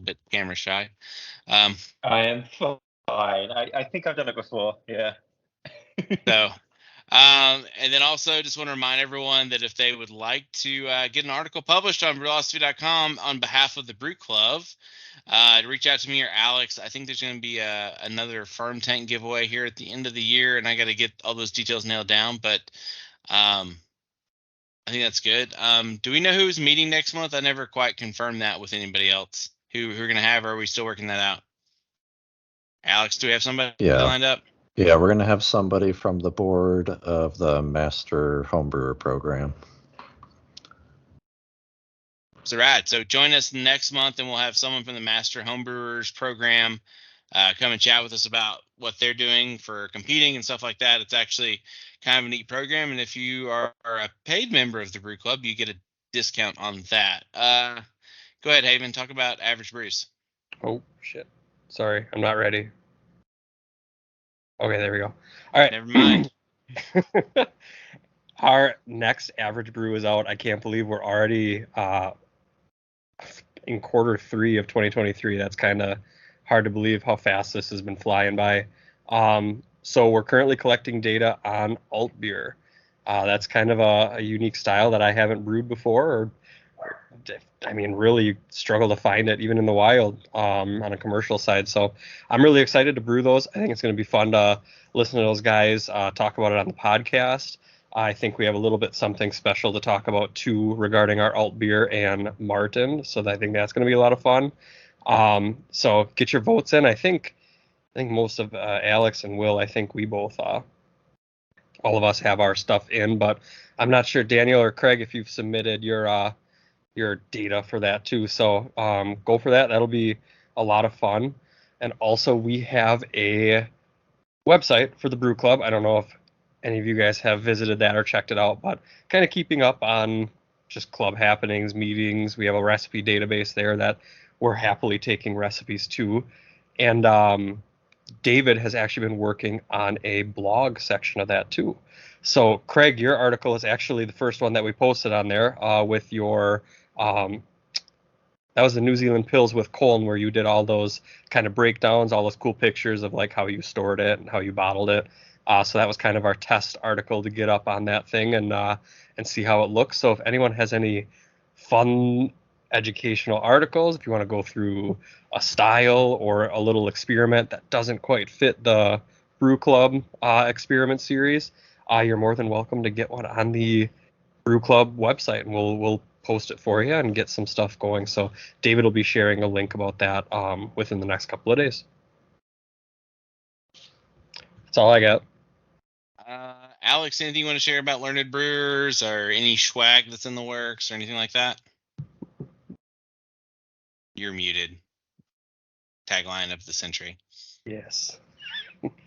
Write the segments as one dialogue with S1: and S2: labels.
S1: bit camera shy. I
S2: am fine. I think I've done it before. Yeah.
S1: And then also just want to remind everyone that if they would like to get an article published on Brülosophy.com on behalf of the Brew Club, reach out to me or Alex. I think there's going to be another Firm Tank giveaway here at the end of the year, and I got to get all those details nailed down, but I think that's good. Do we know who's meeting next month? I never quite confirmed that with anybody else. Who we're going to have, or are we still working that out? Alex, do we have somebody lined up?
S3: Yeah, we're going to have somebody from the board of the Master Homebrewer program.
S1: So rad. So join us next month, and we'll have someone from the Master Homebrewers program come and chat with us about what they're doing for competing and stuff like that. It's actually kind of a neat program, and if you are a paid member of the Brew Club, you get a discount on that. Go ahead, Haven. Talk about average brews.
S4: Oh, shit. Sorry, I'm not ready. Okay, there we go. All right.
S1: Never mind.
S4: Our next average brew is out. I can't believe we're already in quarter 3 of 2023. That's kind of hard to believe how fast this has been flying by. So we're currently collecting data on alt beer. That's kind of a unique style that I haven't brewed before, really struggle to find it even in the wild on a commercial side. So I'm really excited to brew those. I think it's going to be fun to listen to those guys talk about it on the podcast. I think we have a little bit something special to talk about too regarding our alt beer and Martin. So I think that's going to be a lot of fun. So get your votes in. I think most of Alex and Will, I think we both, all of us have our stuff in, but I'm not sure, Daniel or Craig, if you've submitted your data for that too. So go for that. That'll be a lot of fun. And also we have a website for the Brew Club. I don't know if any of you guys have visited that or checked it out, but kind of keeping up on just club happenings, meetings. We have a recipe database there that we're happily taking recipes to. And David has actually been working on a blog section of that too. So Craig, your article is actually the first one that we posted on there with your that was the New Zealand Pills with Colne, where you did all those kind of breakdowns, all those cool pictures of like how you stored it and how you bottled it. So that was kind of our test article to get up on that thing and see how it looks. So if anyone has any fun educational articles, if you want to go through a style or a little experiment that doesn't quite fit the Brew Club experiment series, you're more than welcome to get one on the Brew Club website, and we'll post it for you and get some stuff going. So David will be sharing a link about that within the next couple of days. That's all I got.
S1: Alex, anything you want to share about Learned Brewers or any swag that's in the works or anything like that? You're muted. Tagline of the century.
S4: Yes.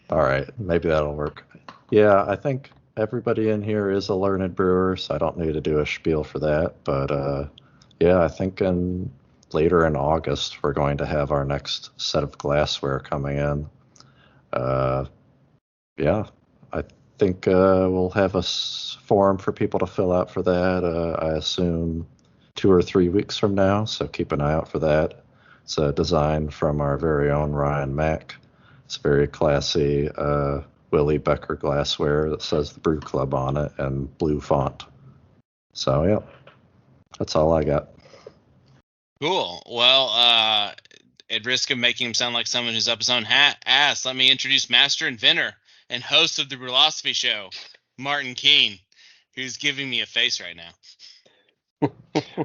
S3: All right, maybe that'll work. Yeah, I think everybody in here is a Learned Brewer, so I don't need to do a spiel for that. But yeah, I think later in August, we're going to have our next set of glassware coming in. Yeah, I think we'll have a form for people to fill out for that. I assume 2 or 3 weeks from now, so keep an eye out for that. It's a design from our very own Ryan Mack. It's very classy Willie Becker glassware that says the Brew Club on it and blue font. So, yeah, that's all I got.
S1: Cool. Well, at risk of making him sound like someone who's up his own ass, let me introduce Master Inventor and host of the Brülosophy Show, Martin Keene, who's giving me a face right now.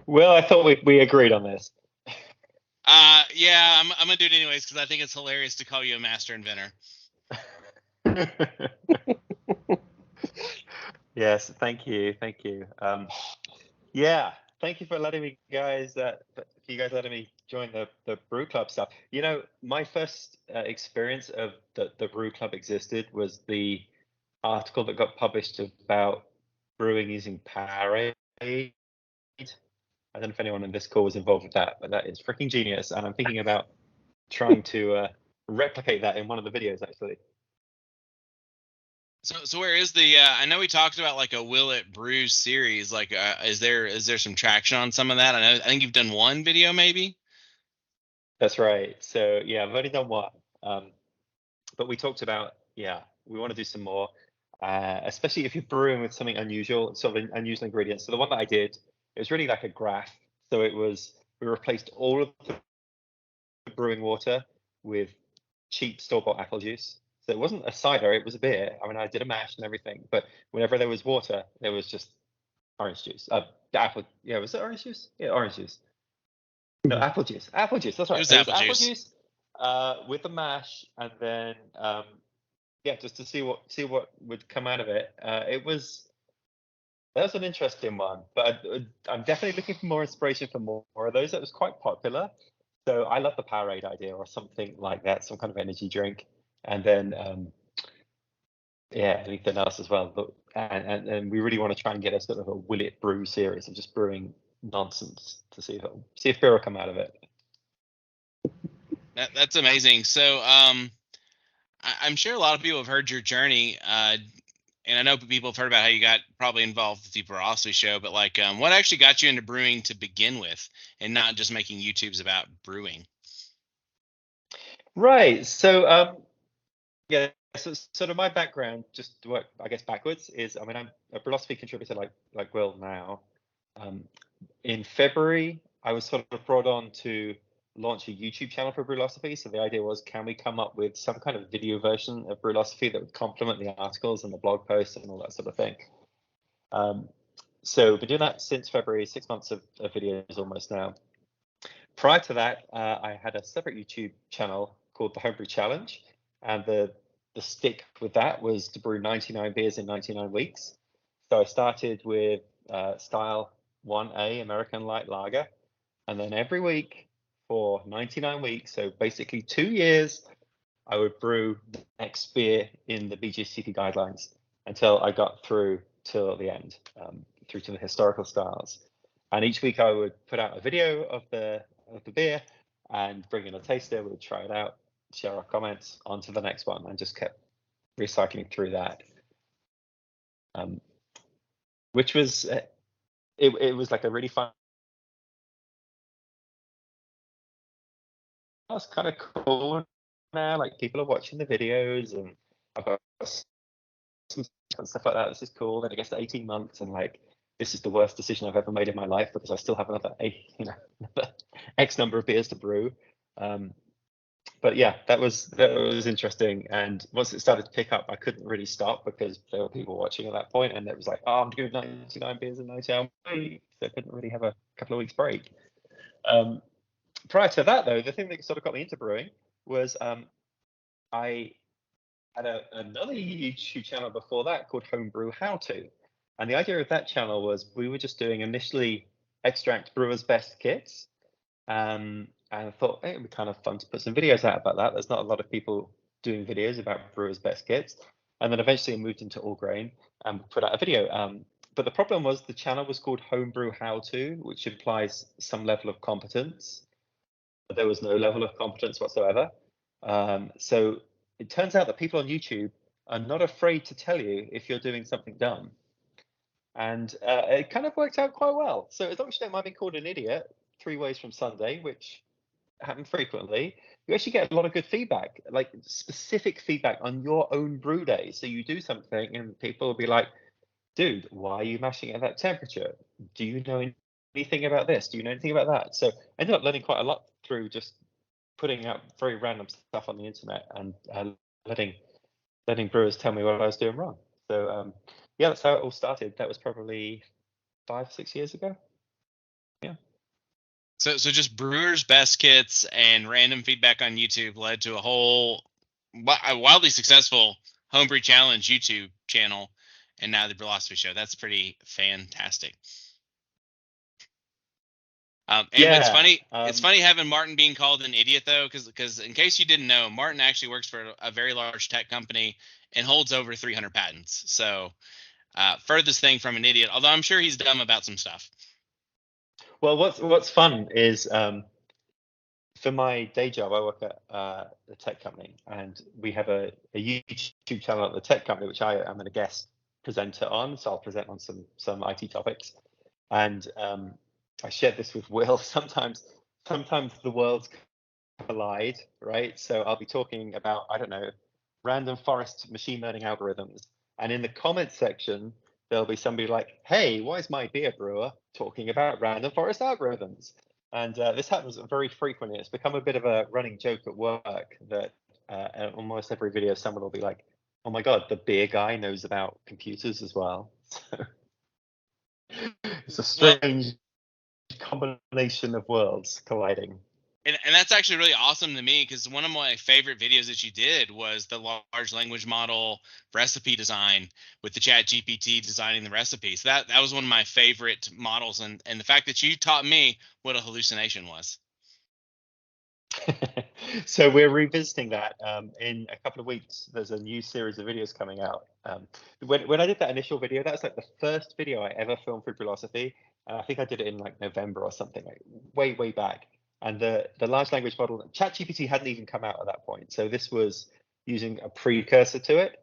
S2: Well, I thought we agreed on this.
S1: Yeah, I'm gonna do it anyways because I think it's hilarious to call you a Master Inventor.
S2: Yes, thank you. Yeah, thank you for letting me letting me join the Brew Club stuff. You know, my first experience of the Brew Club existed was the article that got published about brewing using Powerade. I don't know if anyone in this call was involved with that, but that is freaking genius, and I'm thinking about trying to replicate that in one of the videos actually.
S1: So where is the? I know we talked about like a Will It Brew series. Like, is there some traction on some of that? I think you've done one video maybe.
S2: That's right. So yeah, I've only done one, but we talked about we want to do some more, especially if you're brewing with something unusual, sort of unusual ingredients. So the one that I did, it was really like a graph. So we replaced all of the brewing water with cheap store-bought apple juice. So it wasn't a cider, it was a beer. I mean, I did a mash and everything, but whenever there was water, there was just orange juice. The apple, was it orange juice? Yeah, orange juice. No, apple juice. Apple juice. That's right.
S1: It was
S2: It was
S1: apple
S2: apple
S1: juice.
S2: juice with the mash, and then just to see what would come out of it. That was an interesting one, but I'm definitely looking for more inspiration for more of those. That was quite popular. So I love the Powerade idea or something like that, some kind of energy drink, and then anything else as well. But, and we really want to try and get a sort of a will it brew series of just brewing nonsense to see if beer will come out of it.
S1: That's amazing. So I'm sure a lot of people have heard your journey, and I know people have heard about how you got probably involved with the Brülosophy show, but like, what actually got you into brewing to begin with, and not just making YouTubes about brewing?
S2: Right. So so sort of my background, just to work, I guess, backwards, is I mean, I'm a Brülosophy contributor like Will now. In February, I was sort of brought on to launch a YouTube channel for Brülosophy. So the idea was, can we come up with some kind of video version of Brülosophy that would complement the articles and the blog posts and all that sort of thing? So we've been doing that since February, 6 months of videos almost now. Prior to that, I had a separate YouTube channel called the Homebrew Challenge, and the stick with that was to brew 99 beers in 99 weeks. So I started with style 1A American Light Lager, and then every week for 99 weeks, so basically 2 years, I would brew the next beer in the BJCP guidelines until I got through till the end, through to the historical styles. And each week I would put out a video of the beer and bring in a taster. We'd try it out, share our comments, on to the next one, and just kept recycling through that. Which was it was like a really fun. That's kind of cool now. Like, people are watching the videos, and I've got some stuff like that. This is cool. Then it gets to 18 months, and like, this is the worst decision I've ever made in my life because I still have another X number of beers to brew. But yeah, that was interesting. And once it started to pick up, I couldn't really stop because there were people watching at that point, and it was like, oh, I'm doing 99 beers in 99 weeks. So I couldn't really have a couple of weeks break. Prior to that, though, the thing that sort of got me into brewing was I had another YouTube channel before that called Homebrew How To. And the idea of that channel was we were just doing initially extract brewers' best kits. And I thought, hey, it'd be kind of fun to put some videos out about that. There's not a lot of people doing videos about brewers' best kits. And then eventually I moved into all grain and put out a video. But the problem was the channel was called Homebrew How To, which implies some level of competence. But there was no level of competence whatsoever. So it turns out that people on YouTube are not afraid to tell you if you're doing something dumb. And it kind of worked out quite well. So as long as you don't mind being called an idiot 3 ways from Sunday, which happen frequently, you actually get a lot of good feedback, like specific feedback on your own brew day. So you do something and people will be like, dude, why are you mashing at that temperature? Do you know anything about this? Do you know anything about that? So I ended up learning quite a lot through just putting out very random stuff on the internet and letting brewers tell me what I was doing wrong. So that's how it all started. That was probably 5-6 years ago. Yeah.
S1: So just brewers' best kits and random feedback on YouTube led to a whole wildly successful Homebrew Challenge YouTube channel, and now the Brülosophy show. That's pretty fantastic. And it's funny. It's funny having Martin being called an idiot, though, because in case you didn't know, Martin actually works for a very large tech company and holds over 300 patents. So furthest thing from an idiot, although I'm sure he's dumb about some stuff.
S2: Well, what's fun is for my day job, I work at a tech company, and we have a YouTube channel at the tech company, which I am a guest presenter on. So I'll present on some IT topics, and I shared this with Will. Sometimes the world's collide, right? So I'll be talking about, I don't know, random forest machine learning algorithms. And in the comments section, there'll be somebody like, hey, why is my beer brewer talking about random forest algorithms? And this happens very frequently. It's become a bit of a running joke at work that almost every video, someone will be like, oh my God, the beer guy knows about computers as well. So it's a strange combination of worlds colliding.
S1: And that's actually really awesome to me, because one of my favorite videos that you did was the large language model recipe design with the Chat GPT designing the recipe. So that was one of my favorite models, and the fact that you taught me what a hallucination was.
S2: So we're revisiting that in a couple of weeks. There's a new series of videos coming out. When I did that initial video, that was like the first video I ever filmed for Brülosophy. I think I did it in like November or something, like way back. And the large language model, ChatGPT hadn't even come out at that point. So this was using a precursor to it.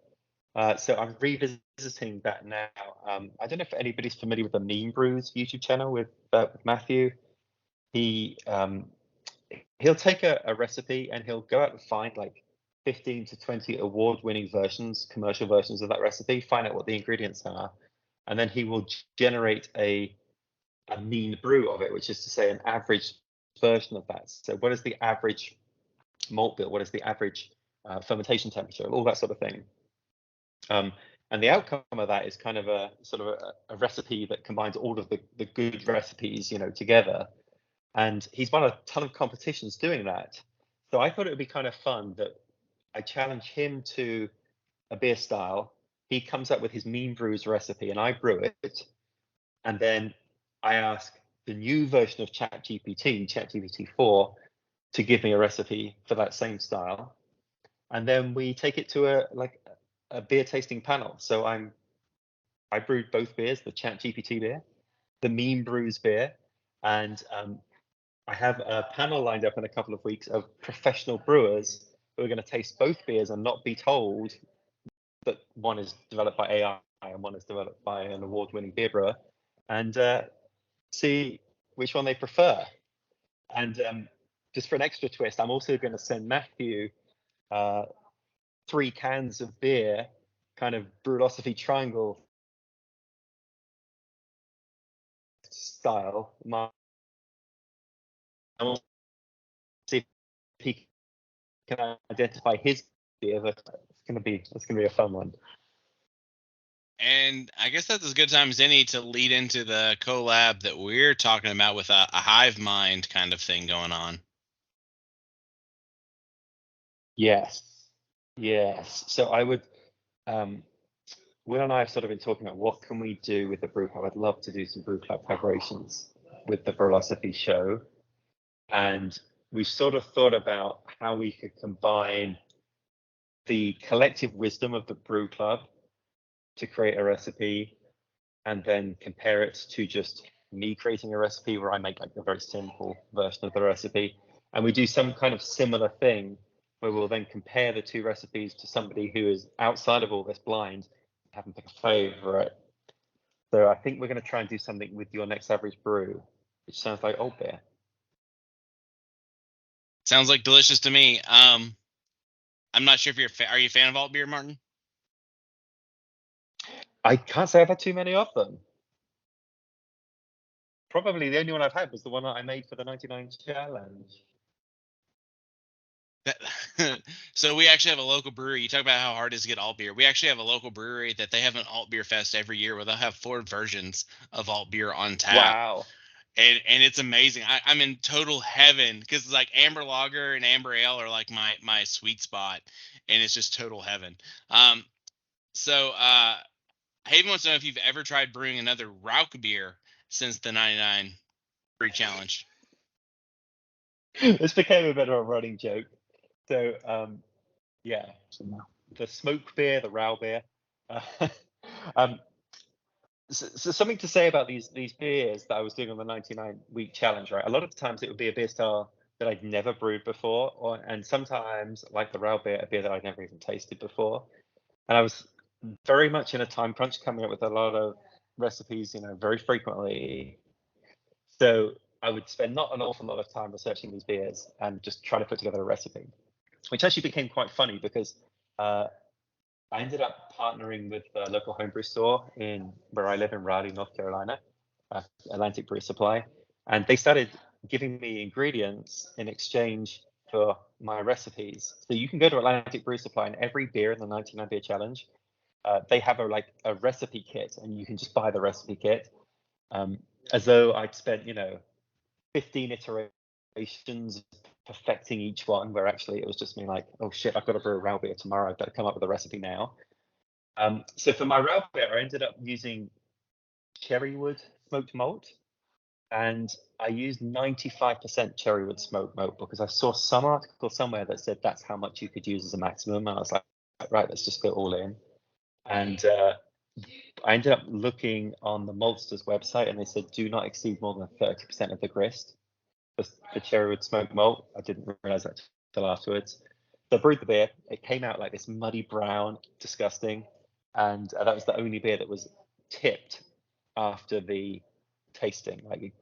S2: So I'm revisiting that now. I don't know if anybody's familiar with the Meme Brews YouTube channel with Matthew. He'll take a recipe and he'll go out and find like 15 to 20 award-winning versions, commercial versions of that recipe, find out what the ingredients are, and then he will generate a mean brew of it, which is to say an average version of that. So what is the average malt bill? What is the average fermentation temperature? All that sort of thing. And the outcome of that is kind of a sort of a recipe that combines all of the good recipes, together. And he's won a ton of competitions doing that. So I thought it would be kind of fun that I challenge him to a beer style. He comes up with his Mean Brews recipe and I brew it. And then I ask the new version of ChatGPT 4, to give me a recipe for that same style. And then we take it to a beer tasting panel. So I brewed both beers, the ChatGPT beer, the Mean Brews beer, and I have a panel lined up in a couple of weeks of professional brewers who are going to taste both beers and not be told that one is developed by AI and one is developed by an award-winning beer brewer, and see which one they prefer. And just for an extra twist, I'm also going to send Matthew 3 cans of beer, kind of Brülosophy triangle style. And see if he can identify his beer. That's gonna be a fun one.
S1: And I guess that's as good time as any to lead into the collab that we're talking about with a hive mind kind of thing going on.
S2: Yes. So I would, Will and I have sort of been talking about what can we do with the brew club. I'd love to do some brew club collaborations with the Brülosophy show, and we sort of thought about how we could combine the collective wisdom of the brew club to create a recipe, and then compare it to just me creating a recipe where I make like a very simple version of the recipe. And we do some kind of similar thing where we'll then compare the two recipes to somebody who is outside of all this blind, have them pick a favorite. So I think we're going to try and do something with your next average brew, which sounds like old beer.
S1: Sounds like delicious to me. I'm not sure if are you a fan of alt beer, Martin?
S2: I can't say I've had too many of them. Probably the only one I've had was the one that I made for the 99 challenge.
S1: So we actually have a local brewery. You talk about how hard it is to get alt beer. We actually have a local brewery that they have an alt beer fest every year where they'll have 4 versions of alt beer on tap.
S2: Wow.
S1: And it's amazing. I'm in total heaven because it's like amber lager and amber ale are like my sweet spot, and it's just total heaven. So Haven wants to know if you've ever tried brewing another Rauk beer since the 99 brew challenge.
S2: This became a bit of a running joke. So yeah, the smoke beer, the Rau beer. So something to say about these beers that I was doing on the 99-week challenge, right? A lot of times it would be a beer style that I'd never brewed before, and sometimes, like the Rau beer, a beer that I'd never even tasted before. And I was very much in a time crunch, coming up with a lot of recipes, very frequently. So I would spend not an awful lot of time researching these beers and just try to put together a recipe, which actually became quite funny because I ended up partnering with a local homebrew store in where I live in Raleigh, North Carolina, Atlantic Brew Supply, and they started giving me ingredients in exchange for my recipes. So you can go to Atlantic Brew Supply, and every beer in the 99 Beer Challenge, they have a recipe kit, and you can just buy the recipe kit. As though I'd spent 15 iterations perfecting each one, where actually it was just me like, oh shit, I've got to brew a rail beer tomorrow. I've got to come up with a recipe now. So for my rail beer, I ended up using cherrywood smoked malt, and I used 95% cherrywood smoked malt because I saw some article somewhere that said that's how much you could use as a maximum, and I was like, right, let's just go all in. And I ended up looking on the maltster's website, and they said do not exceed more than 30% of the grist for cherrywood smoked malt. I didn't realize that till afterwards. So I brewed the beer. It came out like this muddy brown, disgusting, and that was the only beer that was tipped after the tasting. Like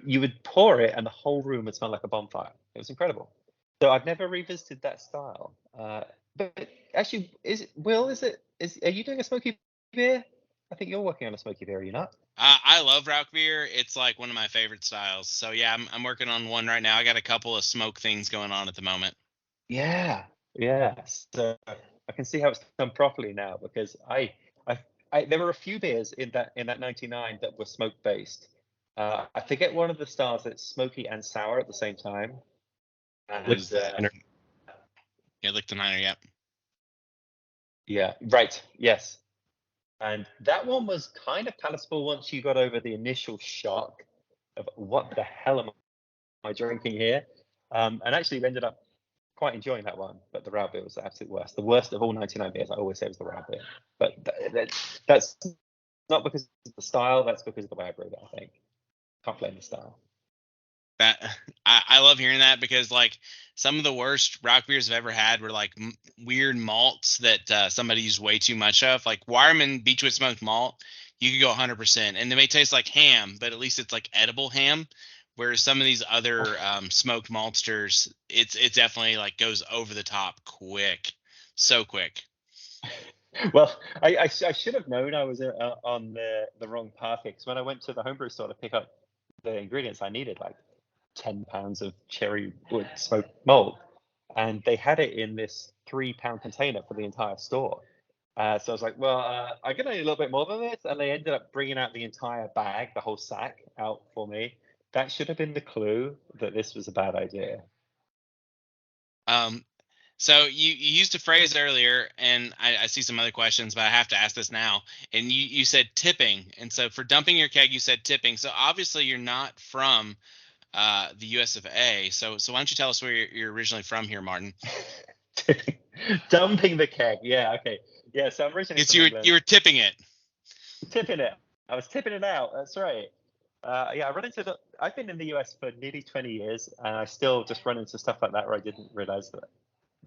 S2: you would pour it, and the whole room would smell like a bonfire. It was incredible. So I've never revisited that style. But actually, are you doing a smoky beer? I think you're working on a smoky beer, are you not?
S1: I love Rauch beer. It's like one of my favorite styles. So yeah, I'm working on one right now. I got a couple of smoke things going on at the moment.
S2: Yeah. So I can see how it's done properly now, because I there were a few beers in that 99 that were smoke based. I forget one of the styles that's smoky and sour at the same time. And,
S1: Yeah, Lichtenheiner, yep.
S2: Yeah, right. Yes. And that one was kind of palatable once you got over the initial shock of what the hell am I drinking here? And actually we ended up quite enjoying that one, but the Rauch beer was the absolute worst. The worst of all 99 beers, I always say, was the Rauch beer. But that's not because of the style, that's because of the way I brewed it, I think. Can't blame the style.
S1: That I love hearing that, because like some of the worst Rauch beers I've ever had were like weird malts that somebody used way too much of. Like Wireman Beechwood smoked malt, you could go 100%, and they may taste like ham, but at least it's like edible ham. Whereas some of these other smoked maltsters, it's definitely like goes over the top quick, so quick.
S2: Well, I should have known I was on the wrong path, because when I went to the homebrew store to pick up the ingredients I needed, like 10 pounds of cherry wood smoked malt, and they had it in this 3-pound container for the entire store. So I was like, well, I'm gonna need a little bit more than this, and they ended up bringing out the entire bag, the whole sack, out for me. That should have been the clue that this was a bad idea.
S1: So you used a phrase earlier, and I see some other questions, but I have to ask this now. And you said tipping, and so for dumping your keg, you said tipping. So obviously you're not from the US of A. So why don't you tell us where you're originally from here, Martin?
S2: Dumping the keg, yeah, okay, yeah. So I'm originally from England.
S1: You were tipping it.
S2: Tipping it. I was tipping it out. That's right. Yeah, I've been in the US for nearly 20 years, and I still just run into stuff like that where I didn't realize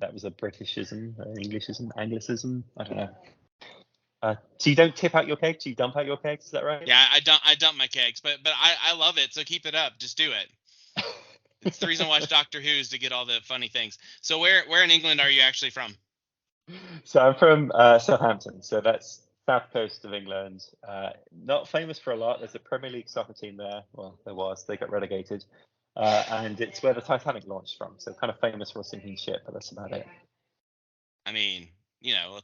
S2: that was a Britishism, an Englishism, Anglicism. I don't know. So you don't tip out your kegs? You dump out your kegs? Is that right?
S1: Yeah, I dump my kegs, but I love it. So keep it up. Just do it. It's the reason I watch Doctor Who's, to get all the funny things. So where in England are you actually from?
S2: So I'm from Southampton. So that's south coast of England. Not famous for a lot. There's a Premier League soccer team there. Well, there was. They got relegated. And it's where the Titanic launched from. So kind of famous for a sinking ship, but that's about it.
S1: I mean,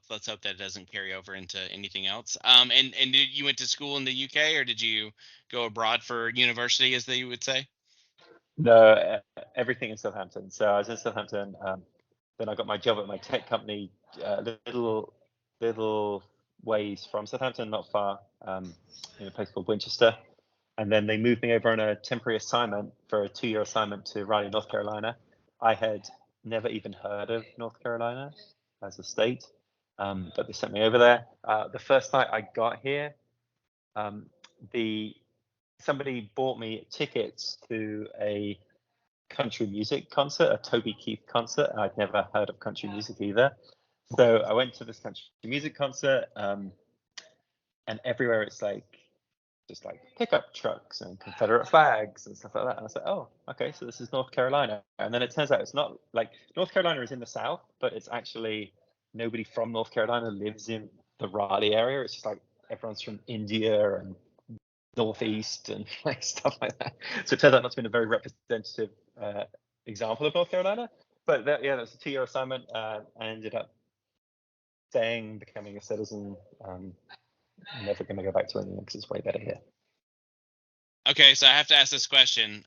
S1: let's hope that it doesn't carry over into anything else. And you went to school in the UK, or did you go abroad for university, as they would say?
S2: No, everything in Southampton. So I was in Southampton. Then I got my job at my tech company, little ways from Southampton, not far, in a place called Winchester. And then they moved me over on a temporary assignment for a 2-year assignment to Raleigh, North Carolina. I had never even heard of North Carolina as a state, but they sent me over there. The first night I got here, somebody bought me tickets to a country music concert, a Toby Keith concert. I'd never heard of country music either. So I went to this country music concert, and everywhere it's like just like pickup trucks and Confederate flags and stuff like that. And I was like, oh, okay, so this is North Carolina. And then it turns out it's not like North Carolina is in the South, but it's actually nobody from North Carolina lives in the Raleigh area. It's just like everyone's from India and Northeast and like stuff like that. So it turns out that's been a very representative example of North Carolina. But that was a 2-year assignment. I ended up staying, becoming a citizen. Never going to go back to England because it's way better here.
S1: Okay, so I have to ask this question.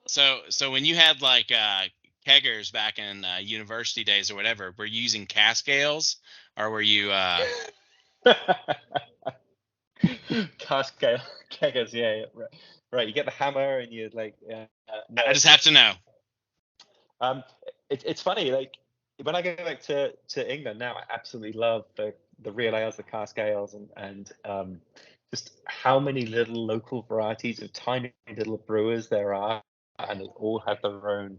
S1: So when you had like keggers back in university days or whatever, were you using cask ales or were you?
S2: Cask keggers, yeah, right. You get the hammer and you like.
S1: I just have to know.
S2: It's funny, like when I go back to England now, I absolutely love the real ales, the cask ales, and just how many little local varieties of tiny little brewers there are, and they all have their own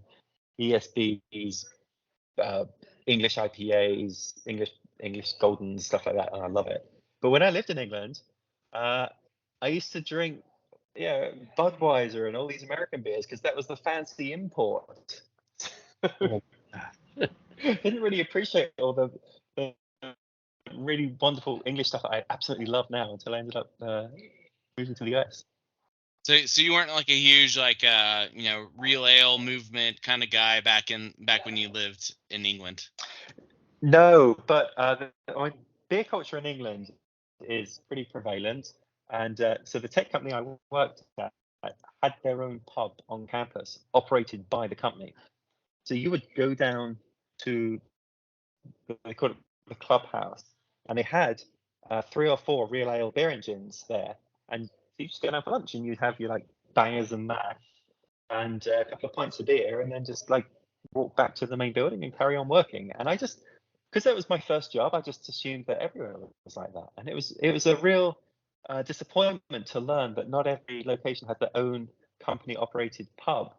S2: ESBs, English IPAs, English Goldens, stuff like that, and I love it. But when I lived in England, I used to drink Budweiser and all these American beers because that was the fancy import. Didn't really appreciate all the really wonderful English stuff that I absolutely love now until I ended up moving to the US.
S1: So you weren't like a huge like real ale movement kind of guy back when you lived in England.
S2: No, but beer culture in England is pretty prevalent, and so the tech company I worked at had their own pub on campus, operated by the company. So you would go down to they call it the clubhouse, and they had 3 or 4 real ale beer engines there, and you just go down for lunch and you'd have your like bangers and mash and a couple of pints of beer, and then just like walk back to the main building and carry on working. And I just, because that was my first job, I just assumed that everywhere was like that, and it was a real disappointment to learn that not every location had their own company operated pub.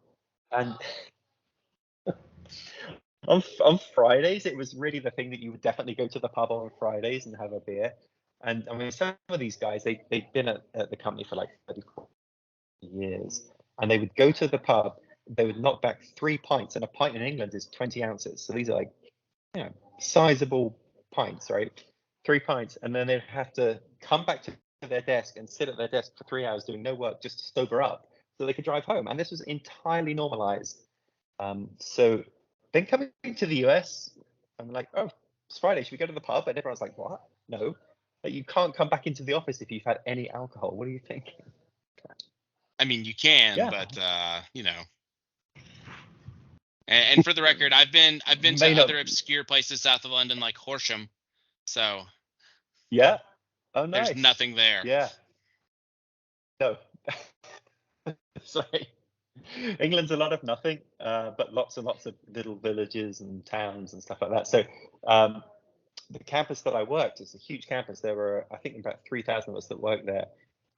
S2: And on Fridays, it was really the thing that you would definitely go to the pub on Fridays and have a beer. And I mean, some of these guys, they'd been at the company for like 34 years, and they would go to the pub, they would knock back 3 pints, and a pint in England is 20 ounces. So these are like, sizable pints, right? 3 pints, and then they'd have to come back to their desk and sit at their desk for 3 hours doing no work just to sober up so they could drive home. And this was entirely normalized. So then coming to the US, I'm like, oh, it's Friday, should we go to the pub? And everyone's like, what? No. Like, you can't come back into the office if you've had any alcohol. What are you thinking?
S1: I mean, you can,
S2: Yeah.
S1: but And for the record, I've been to other obscure places south of London, like Horsham. So
S2: yeah. Oh, nice.
S1: There's nothing there.
S2: Yeah. No. Sorry. England's a lot of nothing, but lots and lots of little villages and towns and stuff like that. So the campus that I worked is a huge campus. There were, I think, about 3,000 of us that worked there.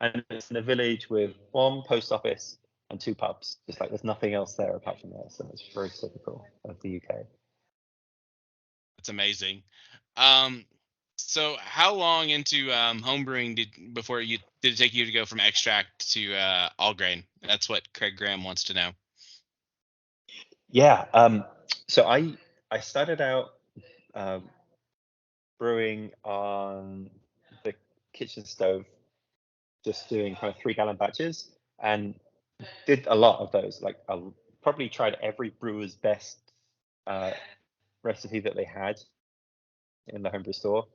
S2: And it's in a village with 1 post office and 2 pubs. Just like there's nothing else there apart from that. So it's very typical of the UK.
S1: That's amazing. So how long into homebrewing did it take you to go from extract to all grain? That's what Craig Graham wants to know.
S2: Yeah. So I started out brewing on the kitchen stove, just doing kind of 3-gallon batches, and did a lot of those. Like I probably tried every brewer's best recipe that they had in the homebrew store.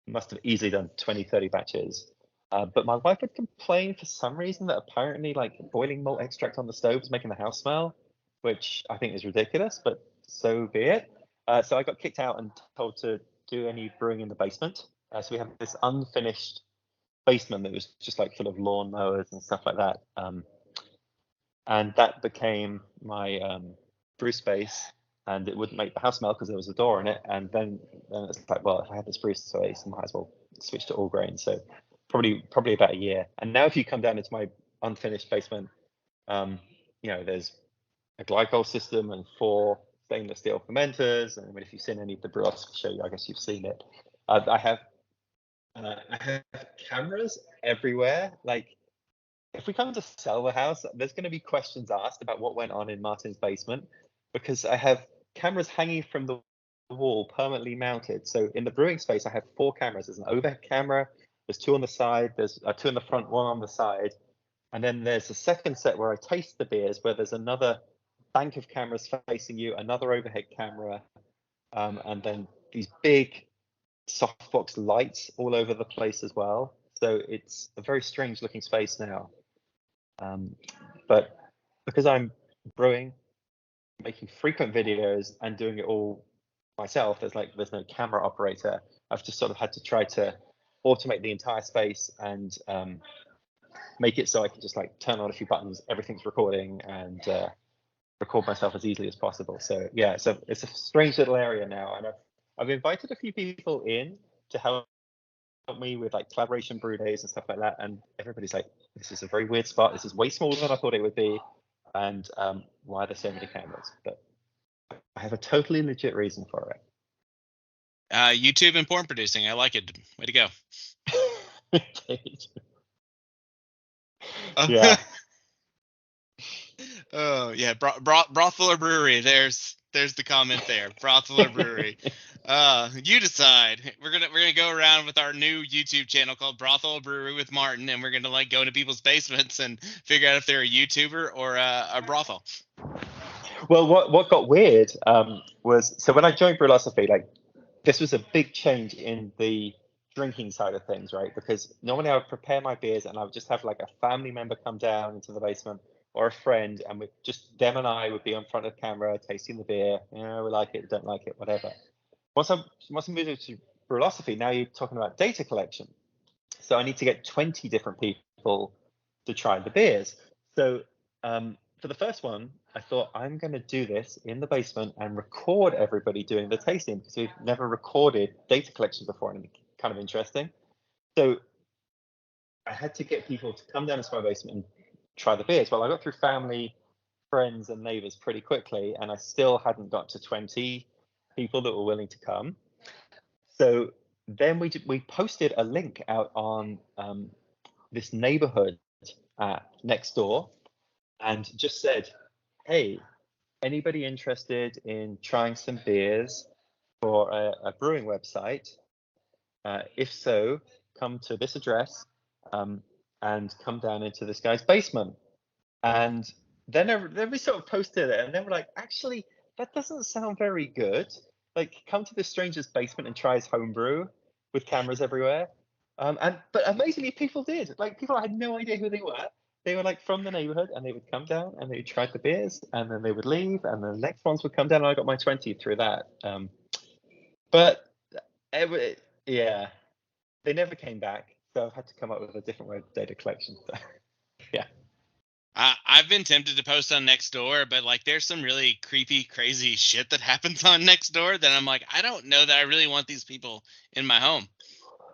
S2: Must have easily done 20-30 batches. But my wife would complain for some reason that apparently like boiling malt extract on the stove was making the house smell, which I think is ridiculous, but so be it. So I got kicked out and told to do any brewing in the basement. So we have this unfinished basement that was just like full of lawn mowers and stuff like that. And that became my brew space, and it wouldn't make the house smell because there was a door in it. And then it's like, well, if I had this brew space, I might as well switch to all grain. So probably about a year. And now if you come down into my unfinished basement, there's a glycol system and 4 stainless steel fermenters. And if you've seen any of the Brülosophy show, I guess you've seen it. I have cameras everywhere. Like if we come to sell the house, there's going to be questions asked about what went on in Martin's basement, because I have cameras hanging from the wall permanently mounted. So in the brewing space, I have 4 cameras. There's an overhead camera, there's 2 on the side, there's 2 in the front, 1 on the side. And then there's a second set where I taste the beers, where there's another bank of cameras facing you, another overhead camera, and then these big softbox lights all over the place as well. So it's a very strange looking space now. But because I'm brewing, making frequent videos and doing it all myself, there's no camera operator. I've just sort of had to try to automate the entire space and make it so I can just like turn on a few buttons, everything's recording, and record myself as easily as possible. So yeah, so it's a strange little area now, and I've invited a few people in to help me with like collaboration brew days and stuff like that, and everybody's like, this is a very weird spot, this is way smaller than I thought it would be, and why are there so many cameras? But I have a totally legit reason for it.
S1: YouTube and porn producing, I like it. Way to go.
S2: Yeah.
S1: Oh yeah, brothel or brewery. There's the comment there. Brothel or brewery. You decide. We're gonna go around with our new YouTube channel called Brothel or Brewery with Martin, and we're gonna like go into people's basements and figure out if they're a YouTuber or a brothel.
S2: Well, what got weird was, so when I joined Brülosophy, like this was a big change in the drinking side of things, right? Because normally I would prepare my beers and I would just have like a family member come down into the basement, or a friend, and them and I would be on front of the camera tasting the beer. You know, we like it, don't like it, whatever. Once I moved over to Brülosophy, now you're talking about data collection. So I need to get 20 different people to try the beers. So for the first one, I thought I'm going to do this in the basement and record everybody doing the tasting, because we've never recorded data collection before, and it's kind of interesting. So I had to get people to come down into my basement and try the beers. Well, I got through family, friends, and neighbors pretty quickly, and I still hadn't got to 20 people that were willing to come. So then we posted a link out on this neighborhood next door, and just said, hey, anybody interested in trying some beers for a brewing website? If so, come to this address and come down into this guy's basement. And then we sort of posted it, and then we're like, actually, that doesn't sound very good. Like, come to this stranger's basement and try his homebrew with cameras everywhere. But amazingly, people did. Like, people, I had no idea who they were. They were like from the neighborhood, and they would come down and they tried the beers, and then they would leave, and the next ones would come down, and I got my 20 through that. But yeah, they never came back, so I've had to come up with a different way of data collection. So, yeah.
S1: I've been tempted to post on Nextdoor, but like there's some really creepy, crazy shit that happens on Nextdoor that I'm like, I don't know that I really want these people in my home.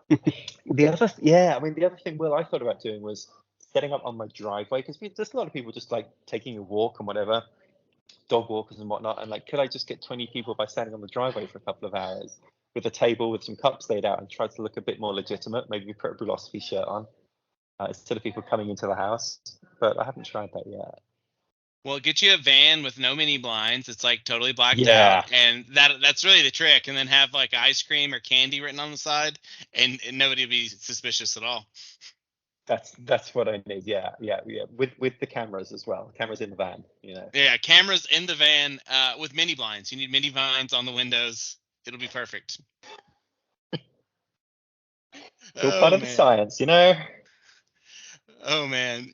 S2: The other thing, Will, I thought about doing was setting up on my driveway, because there's a lot of people just like taking a walk and whatever, dog walkers and whatnot, and like, could I just get 20 people by standing on the driveway for a couple of hours with a table with some cups laid out and try to look a bit more legitimate? Maybe put a Brülosophy shirt on instead of people coming into the house. But I haven't tried that yet.
S1: Well, get you a van with no mini blinds. It's like totally blacked
S2: Yeah.
S1: out, and that's really the trick. And then have like ice cream or candy written on the side, and nobody will be suspicious at all.
S2: That's what I need. Yeah. With the cameras as well. Cameras in the van. You know.
S1: Yeah, cameras in the van with mini blinds. You need mini blinds on the windows. It'll be perfect.
S2: It's all part of the science, you know.
S1: Oh man.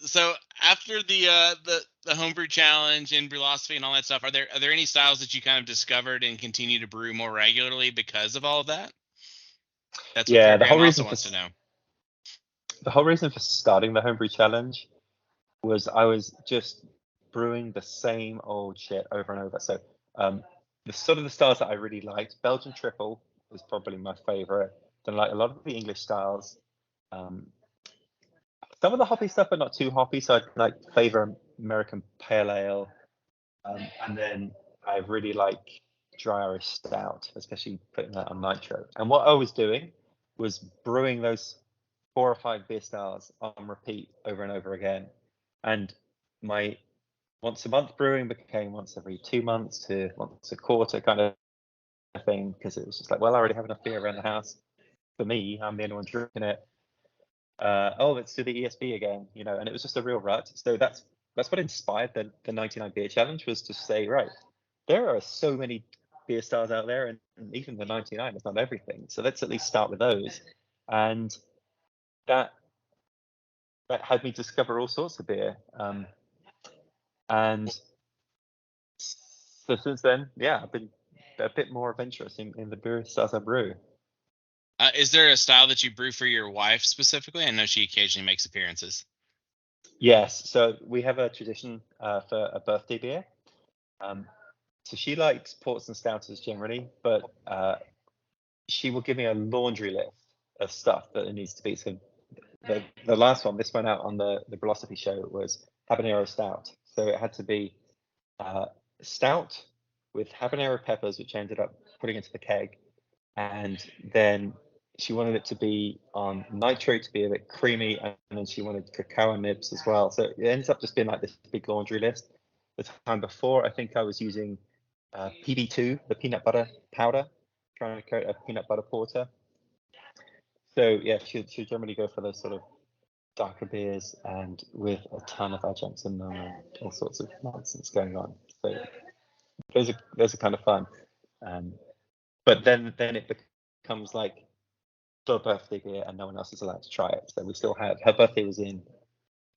S1: So after the homebrew challenge and Brülosophy and all that stuff, are there any styles that you kind of discovered and continue to brew more regularly because of all of that? That's what
S2: the
S1: Graham
S2: whole
S1: also
S2: reason
S1: wants to know.
S2: The whole reason for starting the homebrew challenge was I was just brewing the same old shit over and over. So the styles that I really liked, Belgian triple was probably my favorite. Then like a lot of the English styles. Some of the hoppy stuff, but not too hoppy. So I like favor American Pale Ale, and then I really like Dry Irish Stout, especially putting that on nitro. And what I was doing was brewing those 4 or 5 beer styles on repeat over and over again. And my once a month brewing became once every 2 months to once a quarter kind of thing, because it was just like, well, I already have enough beer around the house. For me, I'm the only one drinking it. Oh, let's do the ESB again, you know, and it was just a real rut. So that's what inspired the 99 beer challenge, was to say, right, there are so many beer styles out there, and even the 99 is not everything. So let's at least start with those. And that had me discover all sorts of beer. And so since then, yeah, I've been a bit more adventurous in the beer styles I brew.
S1: Is there a style that you brew for your wife specifically? I know she occasionally makes appearances.
S2: Yes, so we have a tradition for a birthday beer. So she likes ports and stouters generally, but she will give me a laundry list of stuff that it needs to be. So the last one, this went out on the Brülosophy show, was habanero stout. So it had to be stout with habanero peppers, which I ended up putting into the keg, and then she wanted it to be on nitro to be a bit creamy, and then she wanted cacao nibs as well. So it ends up just being like this big laundry list. The time before, I think I was using PB2, the peanut butter powder, trying to create a peanut butter porter. So yeah, she'll generally go for those sort of darker beers and with a ton of adjuncts in them and all sorts of nonsense going on. So those are kind of fun. But then it becomes like the birthday beer and no one else is allowed to try it. So we still have, her birthday was in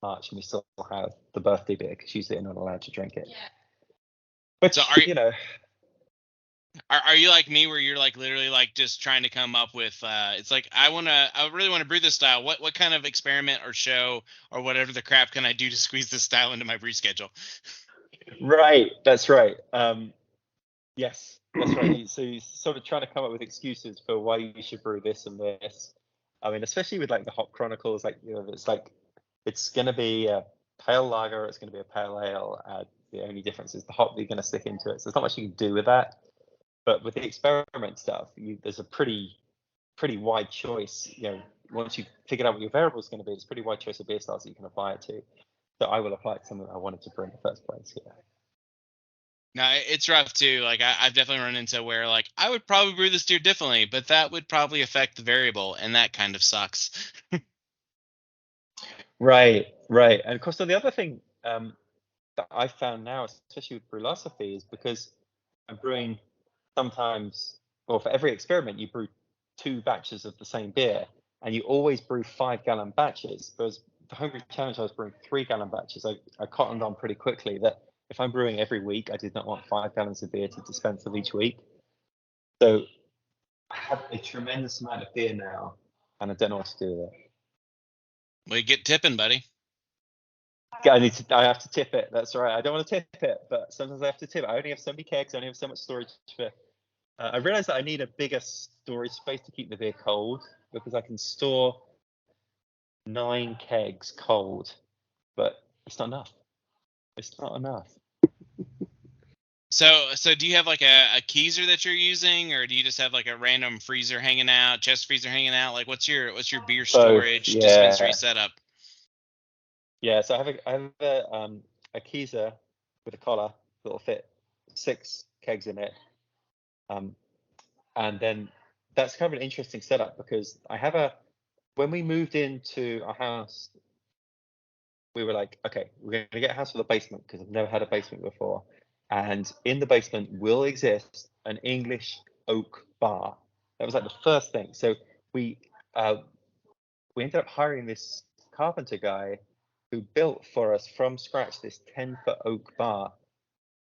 S2: March, and we still have the birthday beer because she's not allowed to drink it. But
S1: So
S2: you know,
S1: are you like me, where you're like literally like just trying to come up with it's like I really want to brew this style. What kind of experiment or show or whatever the crap can I do to squeeze this style into my brew schedule?
S2: right, that's right. Yes, that's right. So you're sort of trying to come up with excuses for why you should brew this and this. I mean, especially with like the Hop Chronicles, like, you know, it's like it's going to be a pale lager, it's going to be a pale ale. The only difference is the hop that you're going to stick into it. So there's not much you can do with that. But with the experiment stuff, there's a pretty wide choice. You know, once you've figured out what your variable is going to be, there's a pretty wide choice of beer styles that you can apply it to. So I will apply it to something I wanted to brew in the first place. Yeah.
S1: No, it's rough too. Like I've definitely run into where like I would probably brew this beer differently, but that would probably affect the variable, and that kind of sucks.
S2: Right. And of course, so the other thing that I found now, especially with Brülosophy, is because I'm brewing sometimes, well, for every experiment, you brew 2 batches of the same beer, and you always brew 5-gallon batches. Whereas the Homebrew Challenge, I was brewing 3-gallon batches. I cottoned on pretty quickly that if I'm brewing every week, I did not want 5 gallons of beer to dispense of each week. So I have a tremendous amount of beer now, and I don't know what to do with it.
S1: Well, you get tipping, buddy.
S2: I have to tip it. That's right. I don't want to tip it, but sometimes I have to tip it. I only have so many kegs. I only have so much storage for. I realized that I need a bigger storage space to keep the beer cold, because I can store 9 kegs cold, but it's not enough. It's not enough.
S1: So do you have like a keezer that you're using, or do you just have like a random freezer hanging out, chest freezer hanging out? Like what's your beer storage dispensary setup?
S2: Yeah, so I have a keezer with a collar that'll fit 6 kegs in it. And then that's kind of an interesting setup, because when we moved into our house, we were like, okay, we're going to get a house with a basement, because I've never had a basement before. And in the basement will exist an English oak bar. That was like the first thing. So we ended up hiring this carpenter guy who built for us from scratch this 10-foot oak bar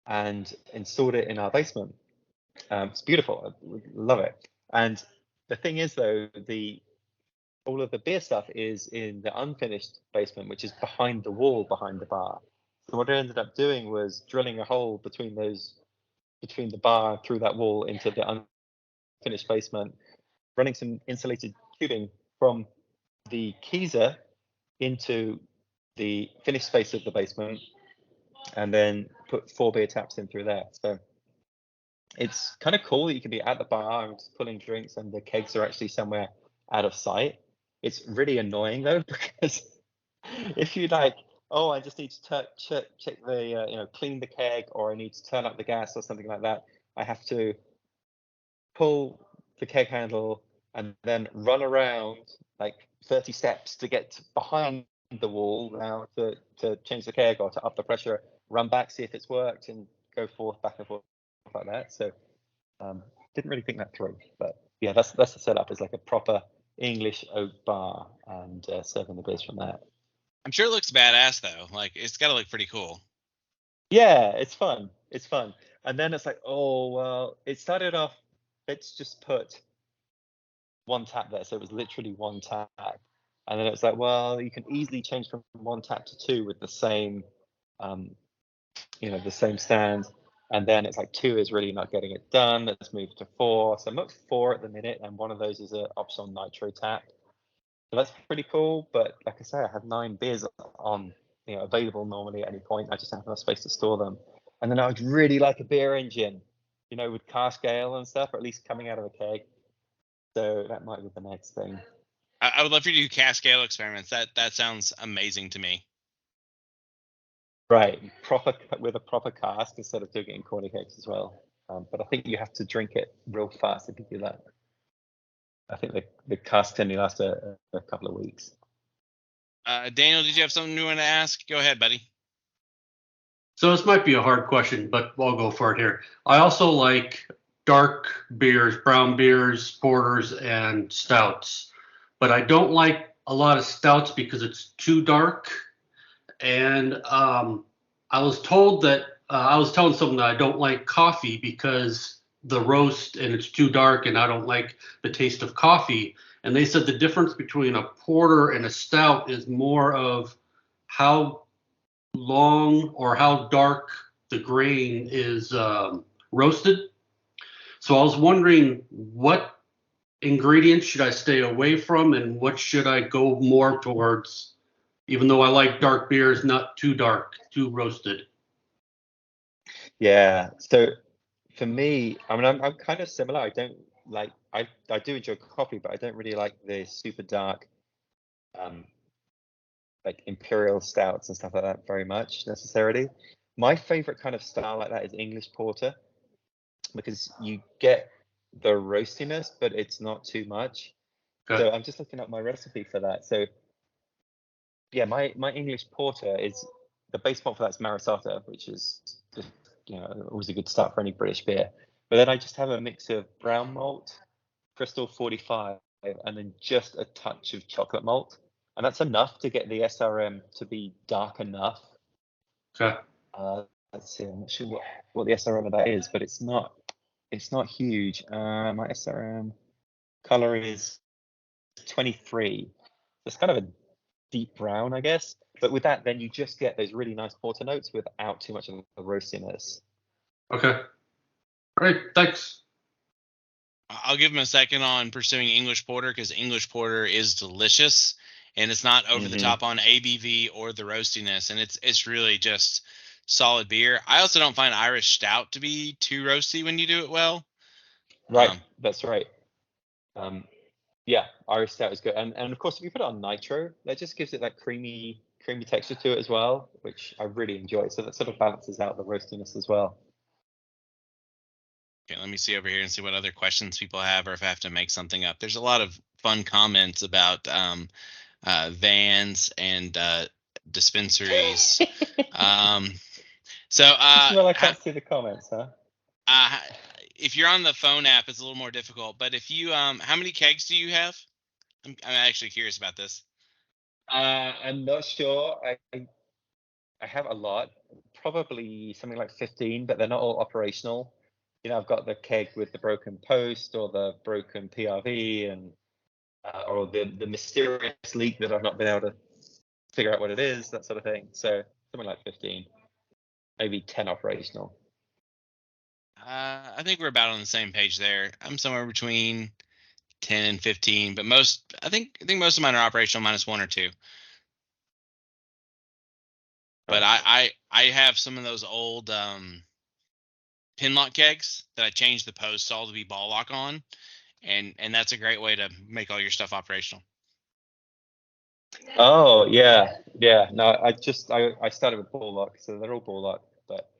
S2: and installed it in our basement. It's beautiful. I love it. And the thing is, though, all of the beer stuff is in the unfinished basement, which is behind the wall behind the bar. So what I ended up doing was drilling a hole between the bar through that wall into the unfinished basement, running some insulated tubing from the keezer into the finished space of the basement, and then put 4 beer taps in through there. So it's kind of cool that you can be at the bar and just pulling drinks, and the kegs are actually somewhere out of sight. It's really annoying though, because if you like, oh, I just need to check the, clean the keg, or I need to turn up the gas or something like that, I have to pull the keg handle and then run around like 30 steps to get behind the wall now to change the keg or to up the pressure, run back, see if it's worked, and go forth, back and forth like that. So didn't really think that through, but yeah, that's the setup. Is like a proper English oak bar, and serving the beers from that.
S1: I'm sure it looks badass though. Like it's got to look pretty cool.
S2: Yeah, it's fun. It's fun. And then it's like, oh well, it started off. Let's just put one tap there, so it was literally one tap, and then it's like, well, you can easily change from one tap to two with the same, the same stand. And then it's like two is really not getting it done. Let's move to four. So I'm at four at the minute, and one of those is an optional nitro tap. So that's pretty cool. But like I say, I have 9 beers on, available normally at any point. I just don't have enough space to store them. And then I would really like a beer engine, with cask ale and stuff, or at least coming out of a keg. So that might be the next thing.
S1: I would love for you to do cask ale experiments. That sounds amazing to me.
S2: Right, with a proper cask instead of doing it in corny kegs as well. But I think you have to drink it real fast if you do that. I think the cask only lasts a couple of weeks.
S1: Daniel, did you have something you want to ask? Go ahead, buddy.
S5: So this might be a hard question, but I'll go for it here. I also like dark beers, brown beers, porters, and stouts. But I don't like a lot of stouts because it's too dark. And I was told that I was telling someone that I don't like coffee because the roast and it's too dark and I don't like the taste of coffee. And they said the difference between a porter and a stout is more of how long or how dark the grain is roasted. So I was wondering, what ingredients should I stay away from and what should I go more towards, even though I like dark beers, not too dark, too roasted?
S2: Yeah. So for me, I mean, I'm kind of similar. I don't like, I do enjoy coffee, but I don't really like the super dark, like imperial stouts and stuff like that very much necessarily. My favorite kind of style like that is English porter, because you get the roastiness, but it's not too much.
S5: Okay.
S2: So I'm just looking at my recipe for that. So yeah, my English porter is, the base malt for that's Marisota, which is just, always a good start for any British beer. But then I just have a mix of brown malt, Crystal 45, and then just a touch of chocolate malt. And that's enough to get the SRM to be dark enough.
S5: Okay.
S2: Let's see, I'm not sure what the SRM of that is, but it's not huge. My SRM color is 23. It's kind of a deep brown, I guess. But with that, then you just get those really nice porter notes without too much of the roastiness.
S5: Okay. All right. Thanks.
S1: I'll give him a second on pursuing English porter, because English porter is delicious and it's not over the top on ABV or the roastiness, and it's really just solid beer. I also don't find Irish stout to be too roasty when you do it well.
S2: Right, that's right. Yeah, Irish stout is good, and of course if you put it on nitro, that just gives it that creamy texture to it as well, which I really enjoy. So that sort of balances out the roastiness as well.
S1: Okay, let me see over here and see what other questions people have, or if I have to make something up. There's a lot of fun comments about vans and dispensaries.
S2: Well, I can't see the comments, huh?
S1: If you're on the phone app, it's a little more difficult. But if you, how many kegs do you have? I'm actually curious about this.
S2: I'm not sure. I have a lot, probably something like 15, but they're not all operational. I've got the keg with the broken post or the broken PRV, and or the mysterious leak that I've not been able to figure out what it is, that sort of thing. So something like 15, maybe 10 operational.
S1: I think we're about on the same page there. I'm somewhere between 10 and 15, but I think most of mine are operational minus 1 or 2. But I have some of those old pin lock kegs that I changed the posts all to be ball lock on, and that's a great way to make all your stuff operational.
S2: Oh yeah, yeah. No, I started with ball lock, so they're all ball lock. But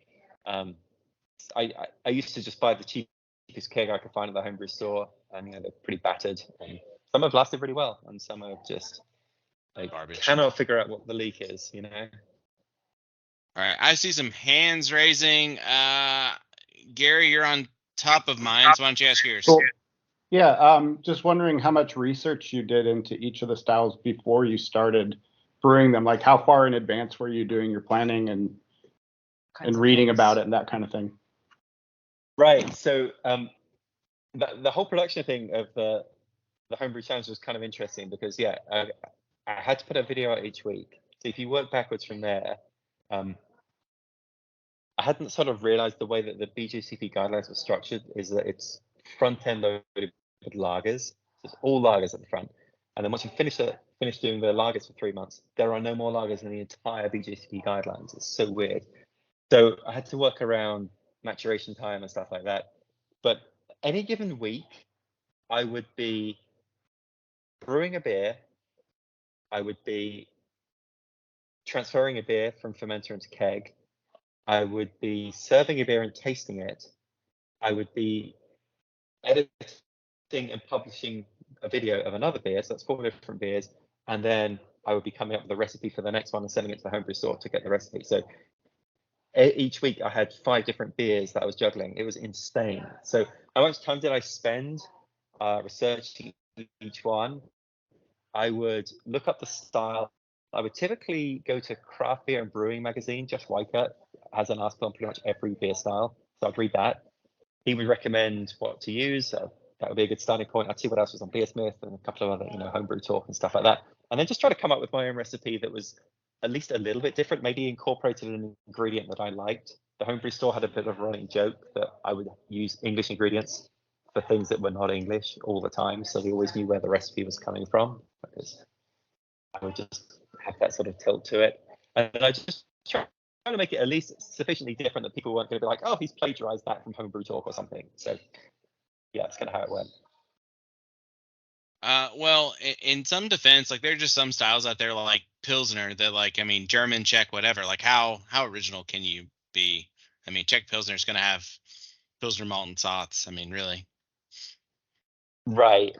S2: I used to just buy the cheapest keg I could find at the homebrew store, and they're pretty battered. And some have lasted really well, and some are just
S1: Garbage.
S2: cannot figure out what the leak is.
S1: All right, I see some hands raising. Gary, you're on top of mine, so why don't you ask yours?
S6: Cool. Yeah, just wondering how much research you did into each of the styles before you started brewing them. Like, how far in advance were you doing your planning and reading about it and that kind of thing?
S2: Right. So the whole production thing of the homebrew challenge was kind of interesting because I had to put a video out each week. So if you work backwards from there, I hadn't sort of realized the way that the BJCP guidelines were structured is that it's front end loaded with lagers. So it's all lagers at the front. And then once you finish doing the lagers for 3 months, there are no more lagers in the entire BJCP guidelines. It's so weird. So I had to work around maturation time and stuff like that. But any given week, I would be brewing a beer. I would be transferring a beer from fermenter into keg. I would be serving a beer and tasting it. I would be editing and publishing a video of another beer. So that's 4 different beers. And then I would be coming up with a recipe for the next one and sending it to the homebrew store to get the recipe. So each week I had 5 different beers that I was juggling. It was insane. So how much time did I spend researching each one? I would look up the style. I would typically go to Craft Beer and Brewing magazine. Josh Weichert has an article on pretty much every beer style. So I'd read that. He would recommend what to use. That would be a good starting point. I'd see what else was on Beersmith and a couple of other, homebrew talk and stuff like that. And then just try to come up with my own recipe that was at least a little bit different, maybe incorporated an ingredient that I liked. The homebrew store had a bit of a running joke that I would use English ingredients for things that were not English all the time. So they always knew where the recipe was coming from because I would just have that sort of tilt to it. And I just try to make it at least sufficiently different that people weren't going to be like, oh, he's plagiarized that from Homebrew Talk or something. So yeah, that's kind of how it went.
S1: Well, in some defense, like there are just some styles out there like Pilsner that German, Czech, whatever. Like how original can you be? I mean, Czech Pilsner is going to have Pilsner malt and Sots. I mean, really.
S2: Right.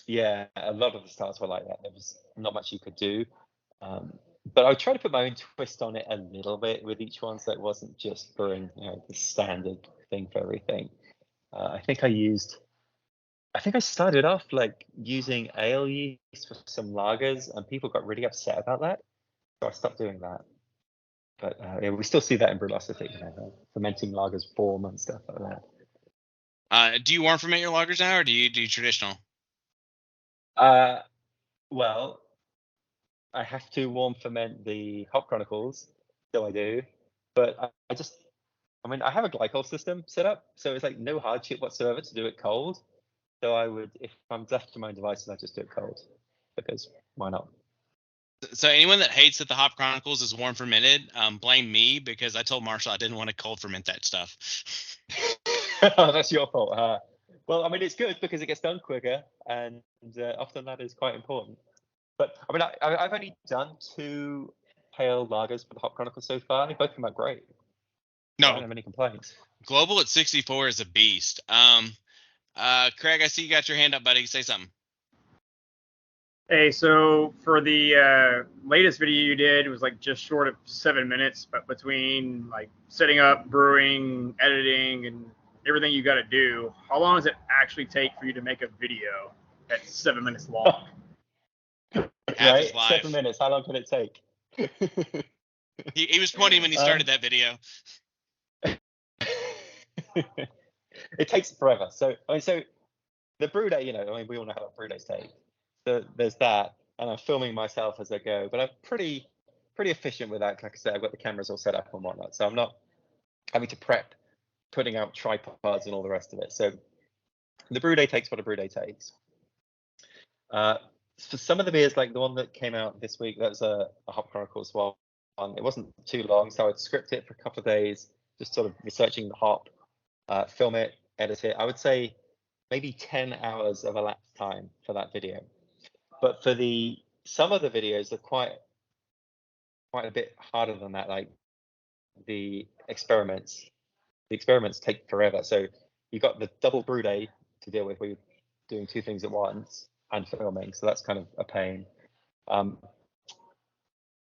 S2: Yeah, a lot of the styles were like that. There was not much you could do. But I would try to put my own twist on it a little bit with each one, so it wasn't just brewing, the standard thing for everything. I think I started off like using ale yeast for some lagers, and people got really upset about that, so I stopped doing that. But yeah, we still see that in Brülosophy, fermenting lagers form and stuff like that.
S1: Do you warm ferment your lagers now, or do you do traditional?
S2: Well, I have to warm ferment the Hop Chronicles, so I do. But I have a glycol system set up, so it's like no hardship whatsoever to do it cold. So I would, if I'm left to my own devices, I just do it cold because why not?
S1: So anyone that hates that the Hop Chronicles is warm fermented, blame me because I told Marshall I didn't want to cold ferment that stuff.
S2: That's your fault. Well, it's good because it gets done quicker, and often that is quite important. But I've only done 2 pale lagers for the Hop Chronicles so far. They both come out great.
S1: No,
S2: I don't have any complaints.
S1: Global at 64 is a beast. Craig, I see you got your hand up, buddy. Say something.
S7: Hey, so for the latest video you did, it was like just short of 7 minutes, but between like setting up, brewing, editing, and everything you got to do, how long does it actually take for you to make a video that's 7 minutes long?
S2: Right? 7 minutes. How long can it take?
S1: He was pointing when he started that video.
S2: It takes forever. So the brew day, we all know how brew days take. So there's that, and I'm filming myself as I go. But I'm pretty efficient with that. Like I said, I've got the cameras all set up and whatnot, so I'm not having to prep, putting out tripods and all the rest of it. So the brew day takes what a brew day takes. For some of the beers, like the one that came out this week, that was a Hop Chronicles one. It wasn't too long, so I'd script it for a couple of days, just sort of researching the hop, film it, edit it. I would say maybe 10 hours of elapsed time for that video. But for the some of the videos are quite a bit harder than that. Like the experiments take forever. So you got the double brew day to deal with, where you're doing two things at once and filming. So that's kind of a pain.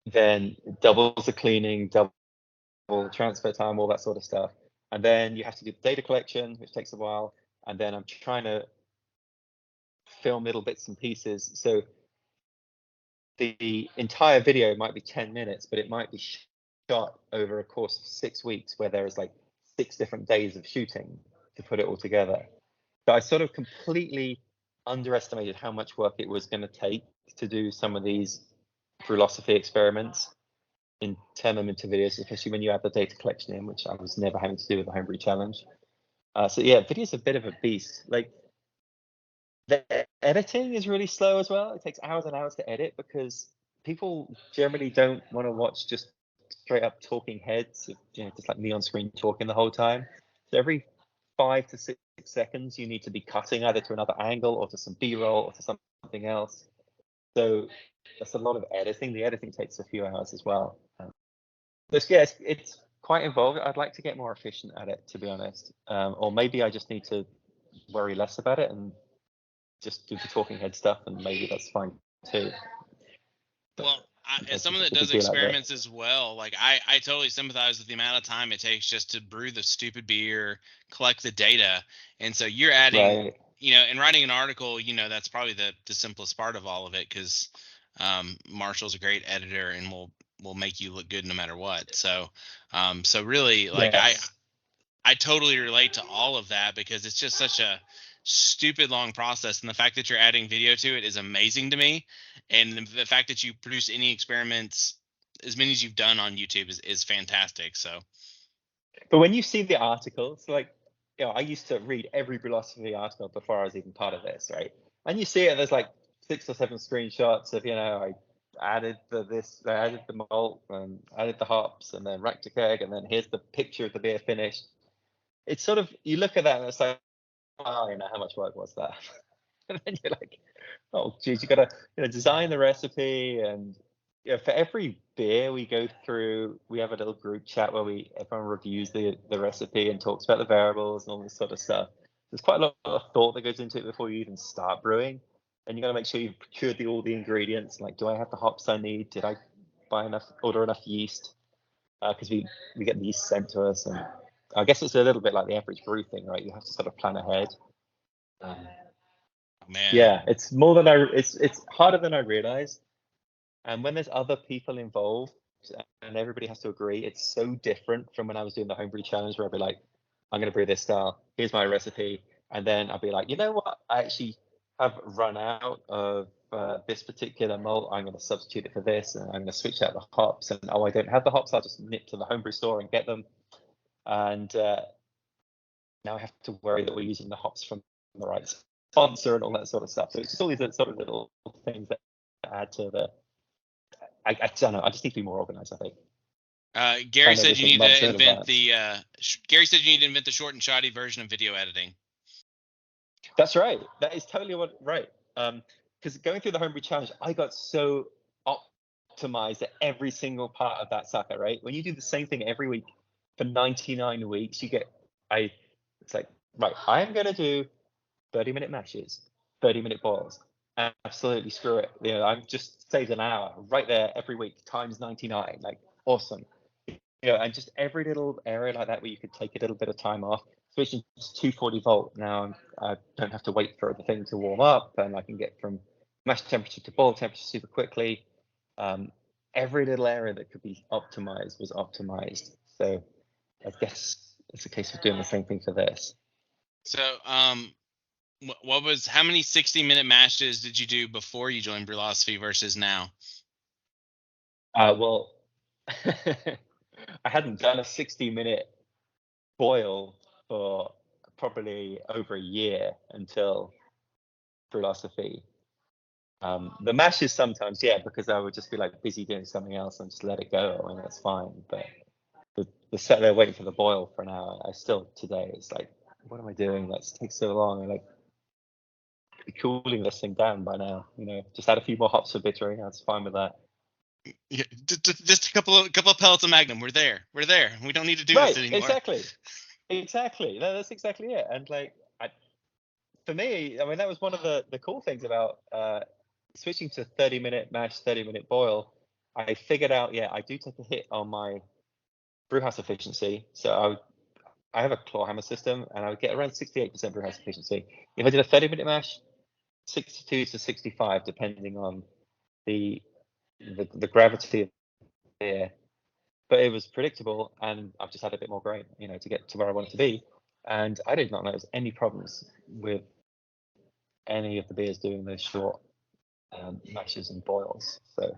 S2: Then doubles the cleaning, double transfer time, all that sort of stuff. And then you have to do the data collection, which takes a while. And then I'm trying to film little bits and pieces. So the entire video might be 10 minutes, but it might be shot over a course of 6 weeks, where there is like 6 different days of shooting to put it all together. So I sort of completely underestimated how much work it was going to take to do some of these Brülosophy experiments and turn them into videos, especially when you add the data collection in, which I was never having to do with the Homebrew Challenge. So yeah, video's a bit of a beast. Like the editing is really slow as well. It takes hours and hours to edit, because people generally don't want to watch just straight up talking heads, just like me on screen talking the whole time. So every 5 to 6 seconds, you need to be cutting either to another angle or to some B-roll or to something else. So that's a lot of editing. The editing takes a few hours as well. It's quite involved. I'd like to get more efficient at it, to be honest. Or maybe I just need to worry less about it and just do the talking head stuff, and maybe that's fine too.
S1: Well, as someone that does experiments as well, like I totally sympathize with the amount of time it takes just to brew the stupid beer, collect the data, and so you're adding,
S2: Right.
S1: and writing an article, that's probably the simplest part of all of it, because Marshall's a great editor and will make you look good no matter what. So really, like
S2: Yes.
S1: I totally relate to all of that, because it's just such a stupid long process, and the fact that you're adding video to it is amazing to me, and the fact that you produce any experiments, as many as you've done on YouTube, is fantastic. So
S2: But when you see the articles, like, I used to read every Brülosophy article before I was even part of this, right? And you see it, there's like 6 or 7 screenshots of, I added I added the malt and added the hops and then racked a keg, and then here's the picture of the beer finished. It's sort of, you look at that and it's like, oh, how much work was that? And then you're like, oh, geez, you got to design the recipe. And for every beer we go through, we have a little group chat where everyone reviews the recipe and talks about the variables and all this sort of stuff. There's quite a lot of thought that goes into it before you even start brewing, and you got to make sure you've procured all the ingredients. Like, do I have the hops I need? Did I order enough yeast? Because we get the yeast sent to us, and I guess it's a little bit like the average brew thing, right? You have to sort of plan ahead.
S1: man,
S2: Yeah, it's it's harder than I realized. And when there's other people involved and everybody has to agree, it's so different from when I was doing the Homebrew Challenge, where I'd be like, I'm going to brew this style. Here's my recipe. And then I'd be like, you know what? I actually have run out of this particular malt. I'm going to substitute it for this, and I'm going to switch out the hops. And I don't have the hops. I'll just nip to the Homebrew store and get them. And now I have to worry that we're using the hops from the right sponsor and all that sort of stuff. So it's just all these sort of little things that add to the. I don't know. I just need to be more organized, I think.
S1: Gary said you need to invent Gary said you need to invent the short and shoddy version of video editing.
S2: That's right. That is totally right. Because going through the Homebrew Challenge, I got so optimized at every single part of that sucker, right? When you do the same thing every week for 99 weeks, it's like, right, I'm going to do 30-minute mashes, 30-minute boils. Absolutely, screw it. I'm just saved an hour right there every week times 99. Like, awesome. And just every little area like that where you could take a little bit of time off, switching to 240 volt. Now I don't have to wait for the thing to warm up, and I can get from mash temperature to boil temperature super quickly. Every little area that could be optimized was optimized. So I guess it's a case of doing the same thing for this.
S1: So, how many 60-minute mashes did you do before you joined Brülosophy versus now?
S2: Well, I hadn't done a 60-minute boil for probably over a year until Brülosophy. The mashes sometimes, yeah, because I would just be like busy doing something else and just let it go. I mean, that's fine. But the set there waiting for the boil for an hour, I still today, it's like, what am I doing? That takes so long. cooling this thing down by now. Just add a few more hops for bittering. That's fine with that.
S1: Yeah, just a couple of pellets of Magnum. We're there. We don't need to do
S2: Right,
S1: this anymore.
S2: exactly. No, that's exactly it. And for me, I mean, that was one of the cool things about switching to 30-minute mash, 30-minute boil. I figured out, I do take a hit on my brewhouse efficiency. So I have a claw hammer system, and I would get around 68% brewhouse efficiency. If I did a 30-minute mash, 62 to 65, depending on the gravity of the beer. But it was predictable, and I've just had a bit more grain, to get to where I want it to be. And I did not notice any problems with any of the beers doing those short mashes and boils. So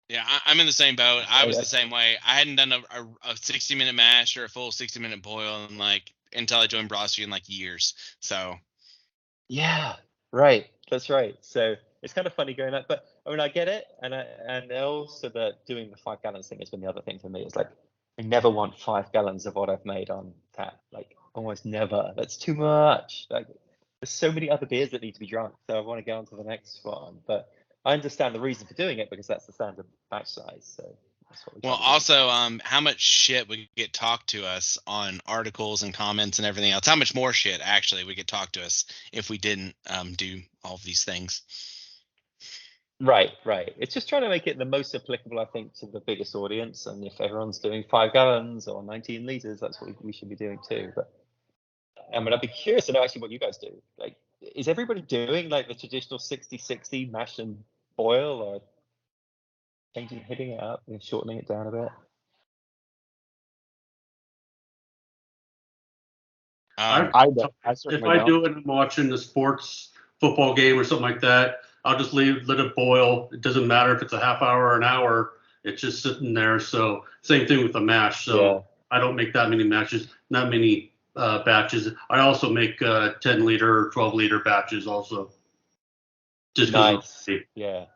S1: yeah, I'm in the same boat. I was the same way. I hadn't done a 60-minute mash or a full 60-minute boil until I joined Brülosophy in years. So
S2: yeah, right, that's right. So it's kind of funny going that, but I mean, I get it, and also that doing the 5 gallons thing has been the other thing for me. It's I never want 5 gallons of what I've made on tap, almost never. That's too much. There's so many other beers that need to be drunk, so I want to get on to the next one. But I understand the reason for doing it, because that's the standard batch size. So that's what we
S1: also, how much shit would get talked to us on articles and comments and everything else? How much more shit actually would get talked to us if we didn't do all of these things?
S2: Right. It's just trying to make it the most applicable, I think, to the biggest audience. And if everyone's doing 5 gallons or 19 liters, that's what we should be doing too. But I mean, I'd be curious to know actually what you guys do. Is everybody doing the traditional 60-60 mash and boil, or hitting it up and shortening it down a bit?
S5: If I do it, I'm watching the sports football game or something like that, I'll just let it boil. It doesn't matter if it's a half hour or an hour. It's just sitting there. So same thing with the mash. So I don't make that many mashes, not many batches. I also make 10 liter or 12 liter batches also. Just
S2: nice. Yeah.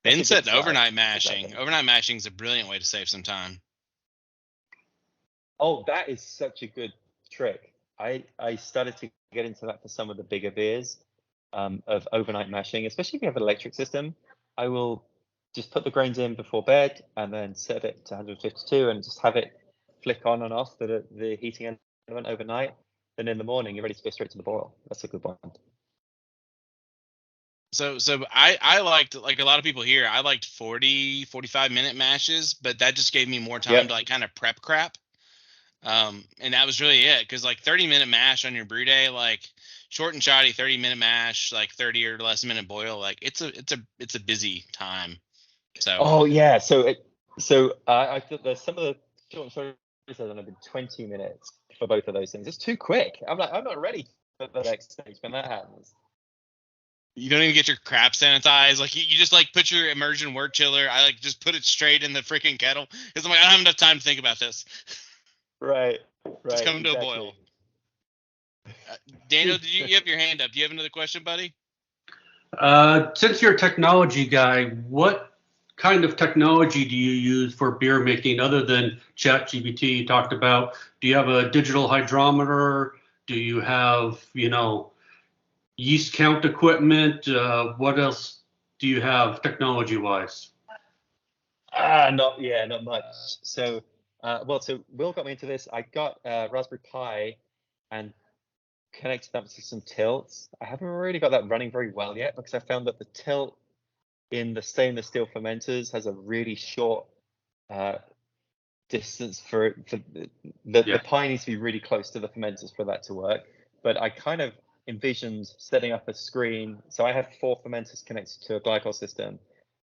S1: Ben said overnight mashing. Exactly. Overnight mashing is a brilliant way to save some time.
S2: Oh, that is such a good trick. I started to get into that for some of the bigger beers, of overnight mashing, especially if you have an electric system. I will just put the grains in before bed and then set it to 152 and just have it flick on and off the heating element overnight. Then in the morning, you're ready to go straight to the boil. That's a good one.
S1: So I liked, like a lot of people here, I liked 45-minute mashes, but that just gave me more time to kind of prep crap. And that was really it, because 30-minute mash on your brew day, short and shoddy 30-minute mash, 30 or less minute boil, it's a busy time. So
S2: yeah, so I thought there's some of the short and shoddy that have been 20 minutes for both of those things. It's too quick. I'm not ready for the next stage when that happens.
S1: You don't even get your crap sanitized. You just put your immersion wort chiller. I just put it straight in the freaking kettle, because I'm I don't have enough time to think about this.
S2: Right.
S1: Just coming to a boil. Daniel, did you have your hand up? Do you have another question, buddy?
S5: Since you're a technology guy, what kind of technology do you use for beer making other than ChatGPT you talked about? Do you have a digital hydrometer? Do you have, yeast count equipment? What else do you have technology-wise?
S2: Not much. So, so Will got me into this. I got Raspberry Pi and connected that to some tilts. I haven't really got that running very well yet, because I found that the tilt in the stainless steel fermenters has a really short distance for the Pi needs to be really close to the fermenters for that to work. But I kind of envisioned setting up a screen. So I have 4 fermenters connected to a glycol system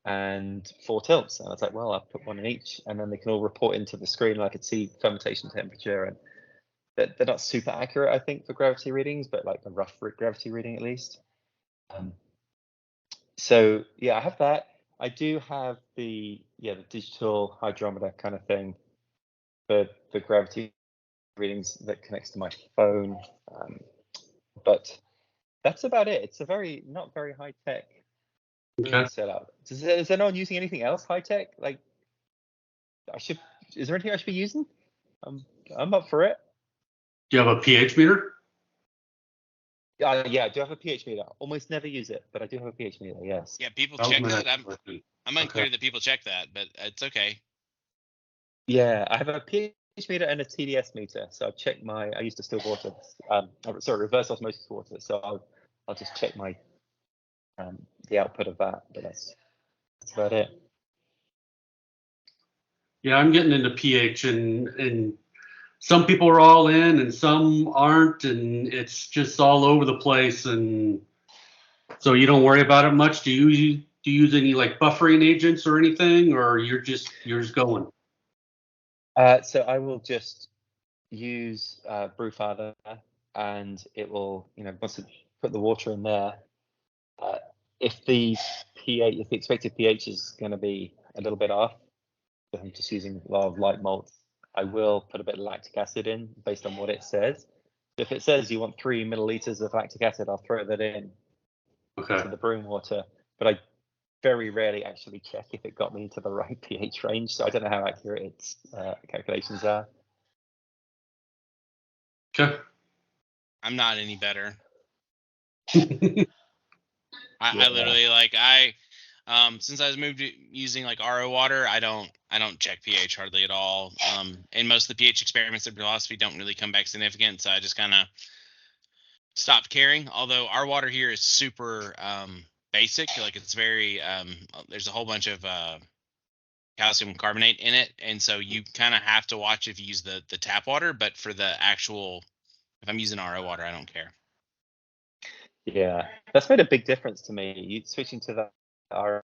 S2: and 4 tilts. And I was like, well, I'll put one in each, and then they can all report into the screen, and I could see fermentation temperature. And they're not super accurate, I think, for gravity readings, but a rough gravity reading at least. So I have that. I do have the digital hydrometer kind of thing for the gravity readings that connects to my phone. But that's about it. It's a not very high tech setup. Is anyone using anything else high tech? Is there anything I should be using? I'm up for it.
S5: Do you have a pH meter?
S2: Yeah, I do have a pH meter. Almost never use it, but I do have a pH meter. Yes.
S1: Yeah, people
S5: That was
S1: check
S5: my
S1: that.
S5: next question.
S1: I'm unclear that people check that, but it's okay.
S2: Yeah, I have a pH meter and a TDS meter. So I use distilled water, reverse osmosis water. So I'll just check my the output of that. But that's about it.
S5: Yeah, I'm getting into pH, and some people are all in and some aren't, and it's just all over the place. And so you don't worry about it much. Do you use any like buffering agents or anything, or you're just going?
S2: So I will just use Brewfather, and it will, once I put the water in there, if the expected pH is going to be a little bit off, if I'm just using a lot of light malts, I will put a bit of lactic acid in based on what it says. If it says you want 3 milliliters of lactic acid, I'll throw that in to the brewing water. But I very rarely actually check if it got me into the right pH range, so I don't know how accurate its calculations are.
S5: Okay.
S1: I'm not any better.
S2: Yeah.
S1: I literally since I was moved to using like RO water, I don't check pH hardly at all. And most of the pH experiments at Brülosophy don't really come back significant, so I just kind of stopped caring. Although our water here is super basic, like it's very there's a whole bunch of calcium carbonate in it, and so you kind of have to watch if you use the tap water. But for the actual, if I'm using RO water, I don't care.
S2: Yeah, that's made a big difference to me. You switching to the RO.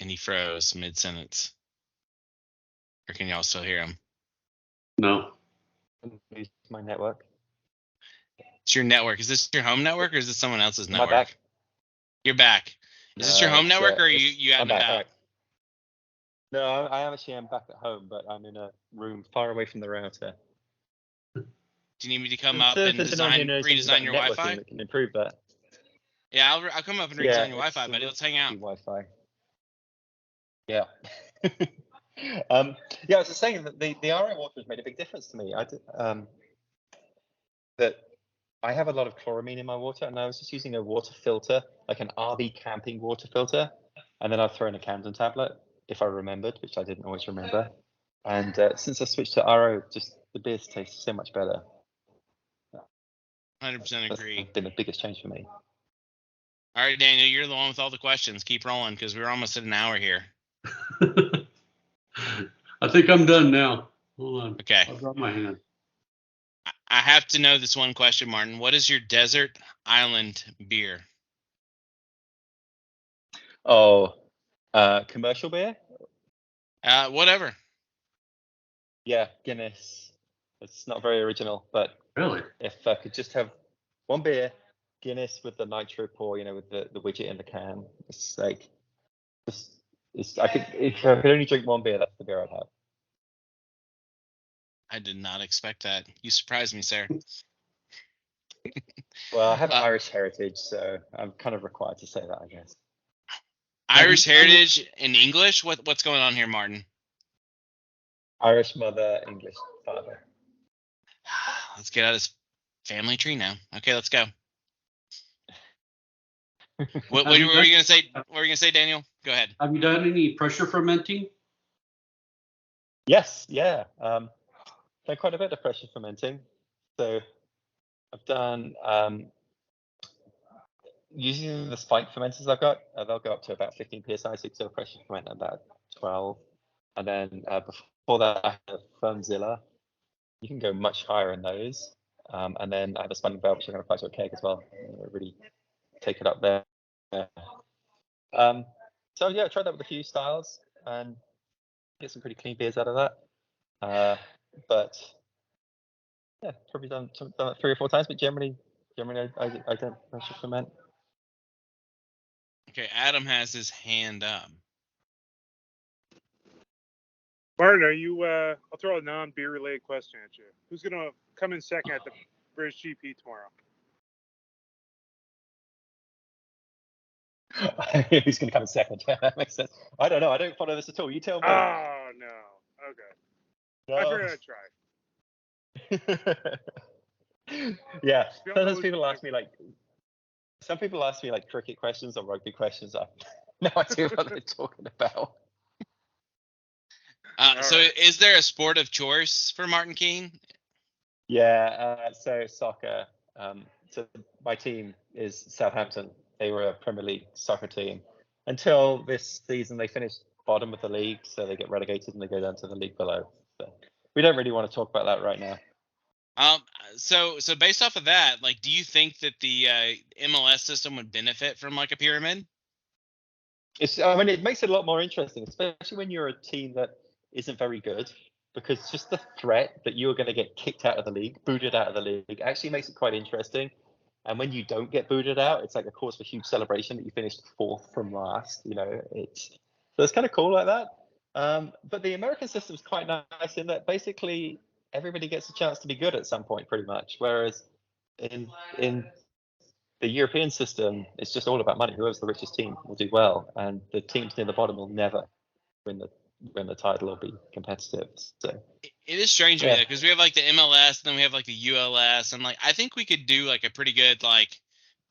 S1: And he froze mid-sentence. Or can y'all still hear him?
S5: No.
S2: Lose my network.
S1: It's your network. Is this your home network or is this someone else's
S2: Am I
S1: network?
S2: back?
S1: You're back. Is this your home network or are you out and
S2: back,
S1: about?
S2: back. No, I am back at home, but I'm in a room far away from the router.
S1: Do you need me to come up and redesign your Wi-Fi?
S2: That can improve that.
S1: Yeah, I'll come up and redesign your Wi-Fi, buddy. Let's hang out.
S2: Wi-Fi. Yeah. Yeah, I was just saying that the RO water has made a big difference to me. That I have a lot of chloramine in my water, and I was just using a water filter, like an RB camping water filter, and then I'd throw in a Camden tablet if I remembered, which I didn't always remember. And since I switched to RO, just the beers taste so much better.
S1: 100% agree.
S2: That's been the biggest change for me.
S1: All right, Daniel, you're the one with all the questions. Keep rolling because we're almost at an hour here.
S5: I think I'm done now. Hold on.
S1: Okay.
S5: I'll drop my hand.
S1: I have to know this one question, Martin. What is your desert island beer?
S2: Oh, commercial beer?
S1: Whatever.
S2: Yeah, Guinness. It's not very original, but
S5: Really?
S2: if I could just have one beer, Guinness with the nitro pour, with the widget in the can. It's like, if I could only drink one beer, that's the beer I'd have.
S1: I did not expect that. You surprised me, sir.
S2: Well, I have Irish heritage, so I'm kind of required to say that, I guess.
S1: Irish heritage in English? What's going on here, Martin?
S2: Irish mother, English father.
S1: Let's get out of this family tree now. Okay, let's go. What were you gonna say? What were you gonna say, Daniel? Go ahead.
S5: Have you done any pressure fermenting?
S2: Yes, yeah. Done quite a bit of pressure fermenting. So I've done using the spike fermenters I've got. They'll go up to about 15 psi, so you can pressure ferment at about 12. And then before that, I have Firmzilla. You can go much higher in those. And then I have a spinning valve, which I'm going to apply to a keg as well. Really take it up there. So yeah, I tried that with a few styles and get some pretty clean beers out of that. But yeah, probably done it 3 or 4 times, but generally I don't pressure ferment.
S1: Okay, Adam has his hand up.
S8: Martin, are you? I'll throw a non-beer related question at you. Who's gonna come in second at the British GP tomorrow?
S2: Who's going to come in second? Yeah, that makes sense. I don't know. I don't follow this at all. You tell me.
S8: Oh no. Okay.
S2: No.
S8: I figured I'd try.
S2: Yeah,
S8: Spiel
S2: sometimes
S8: knows
S2: people
S8: you.
S2: ask me like, some people ask me like cricket questions or rugby questions. I have no idea what they're talking about.
S1: So
S8: Alright.
S1: is there a sport of choice for Martin Keene?
S2: Yeah, so soccer. So my team is Southampton. They were a Premier League soccer team until this season. They finished bottom of the league, so they get relegated and they go down to the league below. So we don't really want to talk about that right now.
S1: So based off of that, like, do you think that the MLS system would benefit from like a pyramid?
S2: I mean, it makes it a lot more interesting, especially when you're a team that isn't very good, because just the threat that you are going to get kicked out of the league, booted out of the league, actually makes it quite interesting. And when you don't get booted out, it's like a cause for huge celebration that you finished fourth from last. It's kind of cool like that. But the American system is quite nice in that basically everybody gets a chance to be good at some point, pretty much. Whereas in the European system, it's just all about money. Whoever's the richest team will do well, and the teams near the bottom will never win the title or be competitive. So
S1: It is strange to me
S2: yeah,
S1: because we have like the MLS, and then we have like the ULS, and like I think we could do like a pretty good like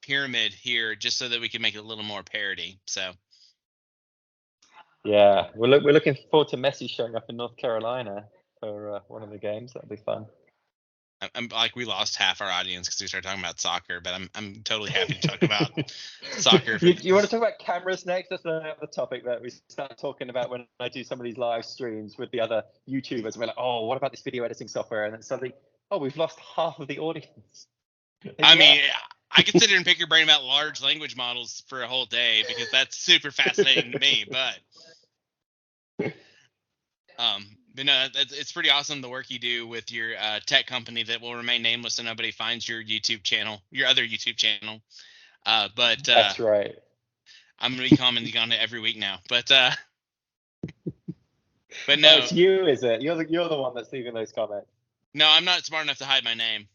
S1: pyramid here just so that we can make it a little more parody. So
S2: yeah, we're looking forward to Messi showing up in North Carolina for one of the games. That'll be fun.
S1: I'm like, we lost half our audience because we started talking about soccer, but I'm totally happy to talk about soccer.
S2: You want to talk about cameras next? That's another topic that we start talking about when I do some of these live streams with the other YouTubers. We're like, oh, what about this video editing software? And then suddenly, oh, we've lost half of the audience.
S1: I mean, I could sit here and pick your brain about large language models for a whole day because that's super fascinating to me. But no, it's pretty awesome the work you do with your tech company that will remain nameless so nobody finds your YouTube channel, your other YouTube channel. But
S2: That's right.
S1: I'm gonna be commenting on it every week now. But no,
S2: it's you, is it? You're the one that's leaving those comments.
S1: No, I'm not smart enough to hide my name.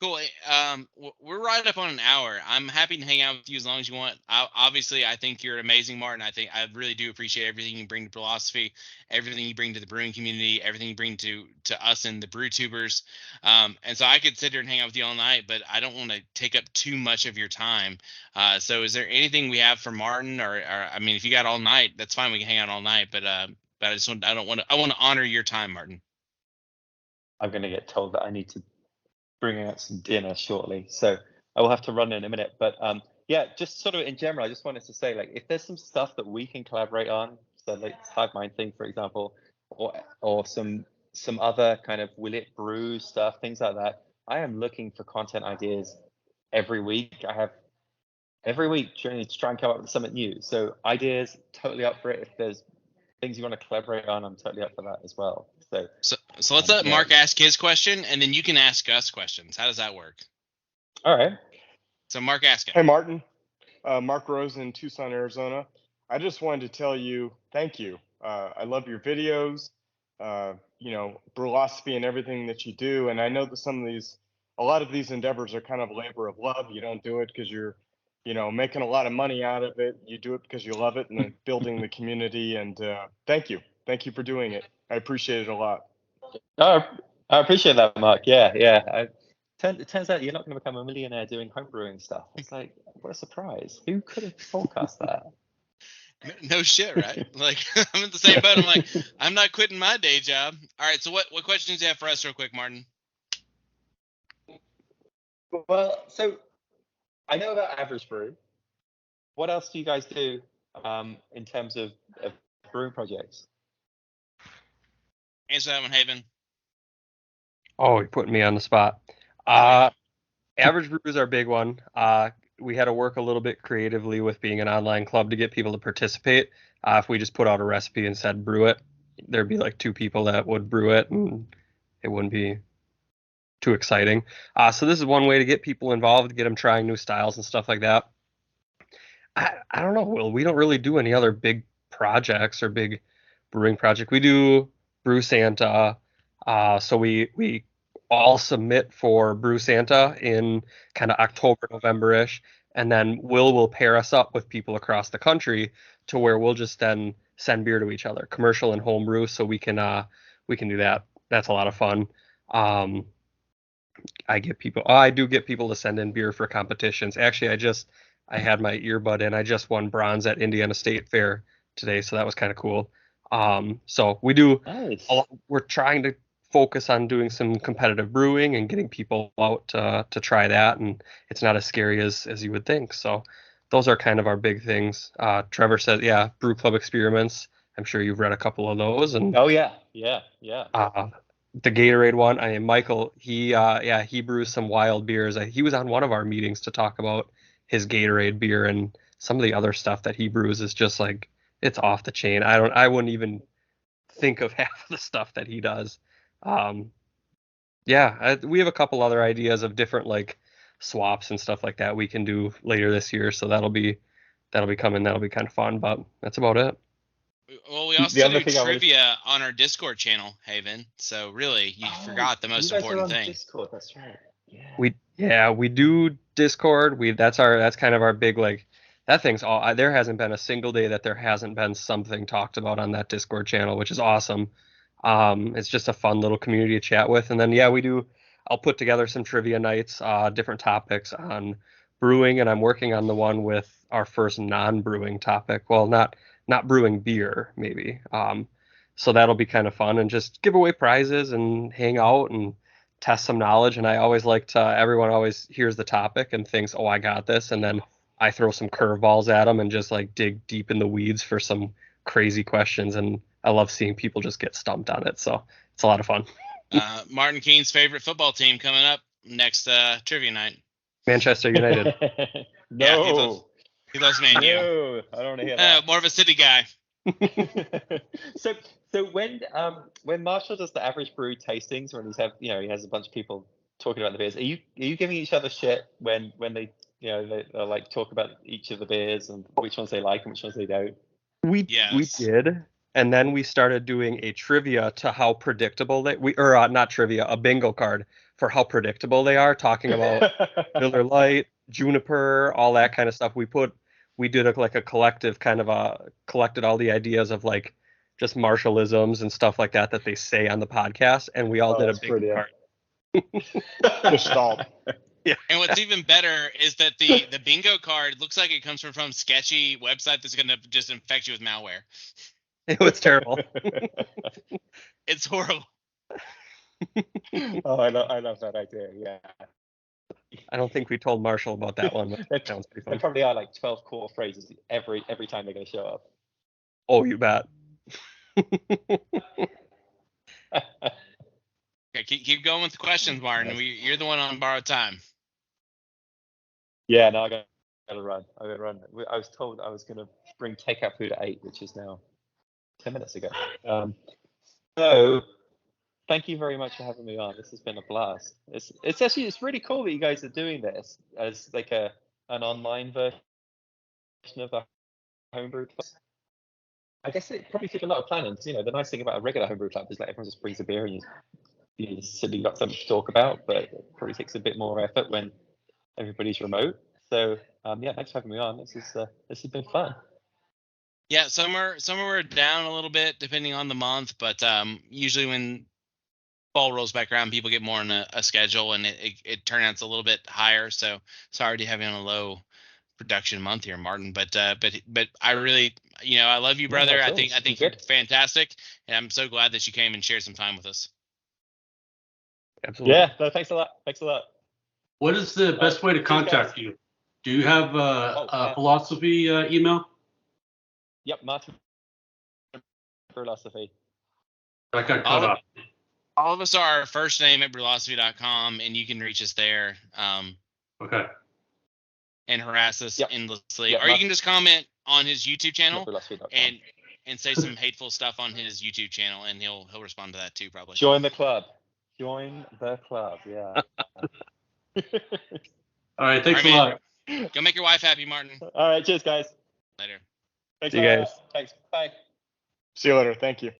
S1: Cool. We're right up on an hour. I'm happy to hang out with you as long as you want. Obviously, I think you're amazing, Martin. I really do appreciate everything you bring to Brülosophy, everything you bring to the brewing community, everything you bring to us and the brew tubers. And so I could sit here and hang out with you all night, but I don't want to take up too much of your time. So is there anything we have for Martin, or I mean, if you got all night, that's fine. We can hang out all night, but I want to honor your time, Martin.
S2: I'm going to get told that I need to bring out some dinner shortly, so I will have to run in a minute. But yeah, just sort of in general, I just wanted to say, like, if there's some stuff that we can collaborate on, so like Hive Mind thing, for example, or some other kind of will it brew stuff, things like that. I am looking for content ideas every week. I have every week trying to try and come up with something new. So ideas, totally up for it. If there's things you want to collaborate on, I'm totally up for that as well.
S1: So let's let Mark ask his question, and then you can ask us questions. How does that work?
S2: All right.
S1: So Mark, ask it.
S9: Hey, Martin. Mark Rose in Tucson, Arizona. I just wanted to tell you thank you. I love your videos, Brülosophy and everything that you do. And I know that a lot of these endeavors are kind of labor of love. You don't do it because you're, making a lot of money out of it. You do it because you love it and building the community. And thank you. Thank you for doing it. I appreciate it a lot.
S2: Oh, I appreciate that, Mark. Yeah. It turns out you're not going to become a millionaire doing homebrewing stuff. It's like, what a surprise. Who could have forecast that?
S1: No shit, right? Like, I'm in the same boat. I'm like, I'm not quitting my day job. All right, so what questions do you have for us real quick, Martin?
S2: Well, so I know about Average Brew. What else do you guys do in terms of brewing projects?
S1: Answer that one, Haven.
S4: Oh, you're putting me on the spot. Average Brew is our big one. We had to work a little bit creatively with being an online club to get people to participate. If we just put out a recipe and said brew it, there'd be like 2 people that would brew it, and it wouldn't be too exciting. So this is one way to get people involved, get them trying new styles and stuff like that. I don't know, Will. We don't really do any other big projects or big brewing project. We do Brew Santa. So we all submit for Brew Santa in kind of October, November-ish, and then will pair us up with people across the country to where we'll just then send beer to each other, commercial and homebrew, so we can do that. That's a lot of fun. I do get people to send in beer for competitions. Actually, I had my earbud in. I just won bronze at Indiana State Fair today, so that was kind of cool. So we do.
S2: Nice.
S4: We're trying to focus on doing some competitive brewing and getting people out to try that, and it's not as scary as you would think. So those are kind of our big things. Trevor says, yeah, brew club experiments. I'm sure you've read a couple of those. And
S2: Oh yeah.
S4: the Gatorade one. Michael, he brews some wild beers. He was on one of our meetings to talk about his Gatorade beer, and some of the other stuff that he brews is just like, it's off the chain. I wouldn't even think of half of the stuff that he does. We have a couple other ideas of different like swaps and stuff like that we can do later this year, so that'll be coming. That'll be kind of fun, but that's about it.
S1: Well, we also do trivia on our Discord channel, Haven. So really, you forgot the most important thing.
S2: Discord, that's right.
S4: We do Discord. That's kind of our big, like, that thing's all. There hasn't been a single day that there hasn't been something talked about on that Discord channel, which is awesome. It's just a fun little community to chat with. And then I'll put together some trivia nights, different topics on brewing, and I'm working on the one with our first non-brewing topic. Well, not brewing beer, maybe. So that'll be kind of fun, and just give away prizes and hang out and test some knowledge. And I always everyone always hears the topic and thinks, oh, I got this. And then I throw some curveballs at them and just like dig deep in the weeds for some crazy questions. And I love seeing people just get stumped on it. So it's a lot of fun.
S1: Martin Keene's favorite football team coming up next trivia night.
S4: Manchester United.
S2: No.
S1: Yeah, he loves Man U.
S2: No, I don't want to hear that.
S1: More of a city guy.
S2: So when Marshall does the average brew tastings, when he has a bunch of people talking about the beers, are you giving each other shit when they they like talk about each of the beers and which ones they like and which ones they don't?
S4: We did, and then we started doing a trivia to how predictable not trivia, a bingo card for how predictable they are, talking about Miller Lite, Juniper, all that kind of stuff. We did a collective kind of collected all the ideas of like just Marshallisms and stuff like that they say on the podcast, and we all did a bingo card.
S9: Just stop.
S4: Yeah.
S1: And what's even better is that the bingo card looks like it comes from some sketchy website that's going to just infect you with malware.
S4: It's terrible.
S1: It's horrible.
S2: Oh, I love that idea. Yeah.
S4: I don't think we told Marshall about that one. But that sounds pretty fun.
S2: There probably are like 12 core phrases every time they're going to show up.
S4: Oh, you bet.
S1: Okay, keep going with the questions, Martin. You're the one on borrowed time.
S2: Yeah, no, I got to run. I was told I was going to bring takeout food at 8, which is now 10 minutes ago. So thank you very much for having me on. This has been a blast. It's really cool that you guys are doing this as like an online version of a homebrew club. I guess it probably took a lot of planning. The nice thing about a regular homebrew club is like everyone just brings a beer and you simply got something to talk about, but it probably takes a bit more effort when everybody's remote. So thanks for having me on. This has been fun.
S1: Yeah, summer we're down a little bit depending on the month, but usually when fall rolls back around, people get more on a schedule, and it turns out a little bit higher. So sorry to have you on a low production month here, Martin. But I really, I love you, brother. I think you're fantastic, and I'm so glad that you came and shared some time with us.
S4: Absolutely.
S2: Yeah, no, thanks a lot.
S5: What is the best way to contact you? Do you have a philosophy email?
S2: Yep, Martin Brülosophy.
S5: I got cut off.
S1: All of us are our first name at Brülosophy.com, and you can reach us there.
S5: Okay.
S1: And harass us endlessly,
S2: Yep,
S1: or you can just comment on his YouTube channel
S2: and
S1: and say some hateful stuff on his YouTube channel, and he'll respond to that too, probably.
S2: Join the club. Yeah.
S5: All right, thanks a lot.
S1: Go make your wife happy, Martin.
S2: All right, cheers, guys.
S1: Later.
S2: Thanks,
S4: see you guys.
S2: Thanks. Bye.
S9: See you later. Thank you.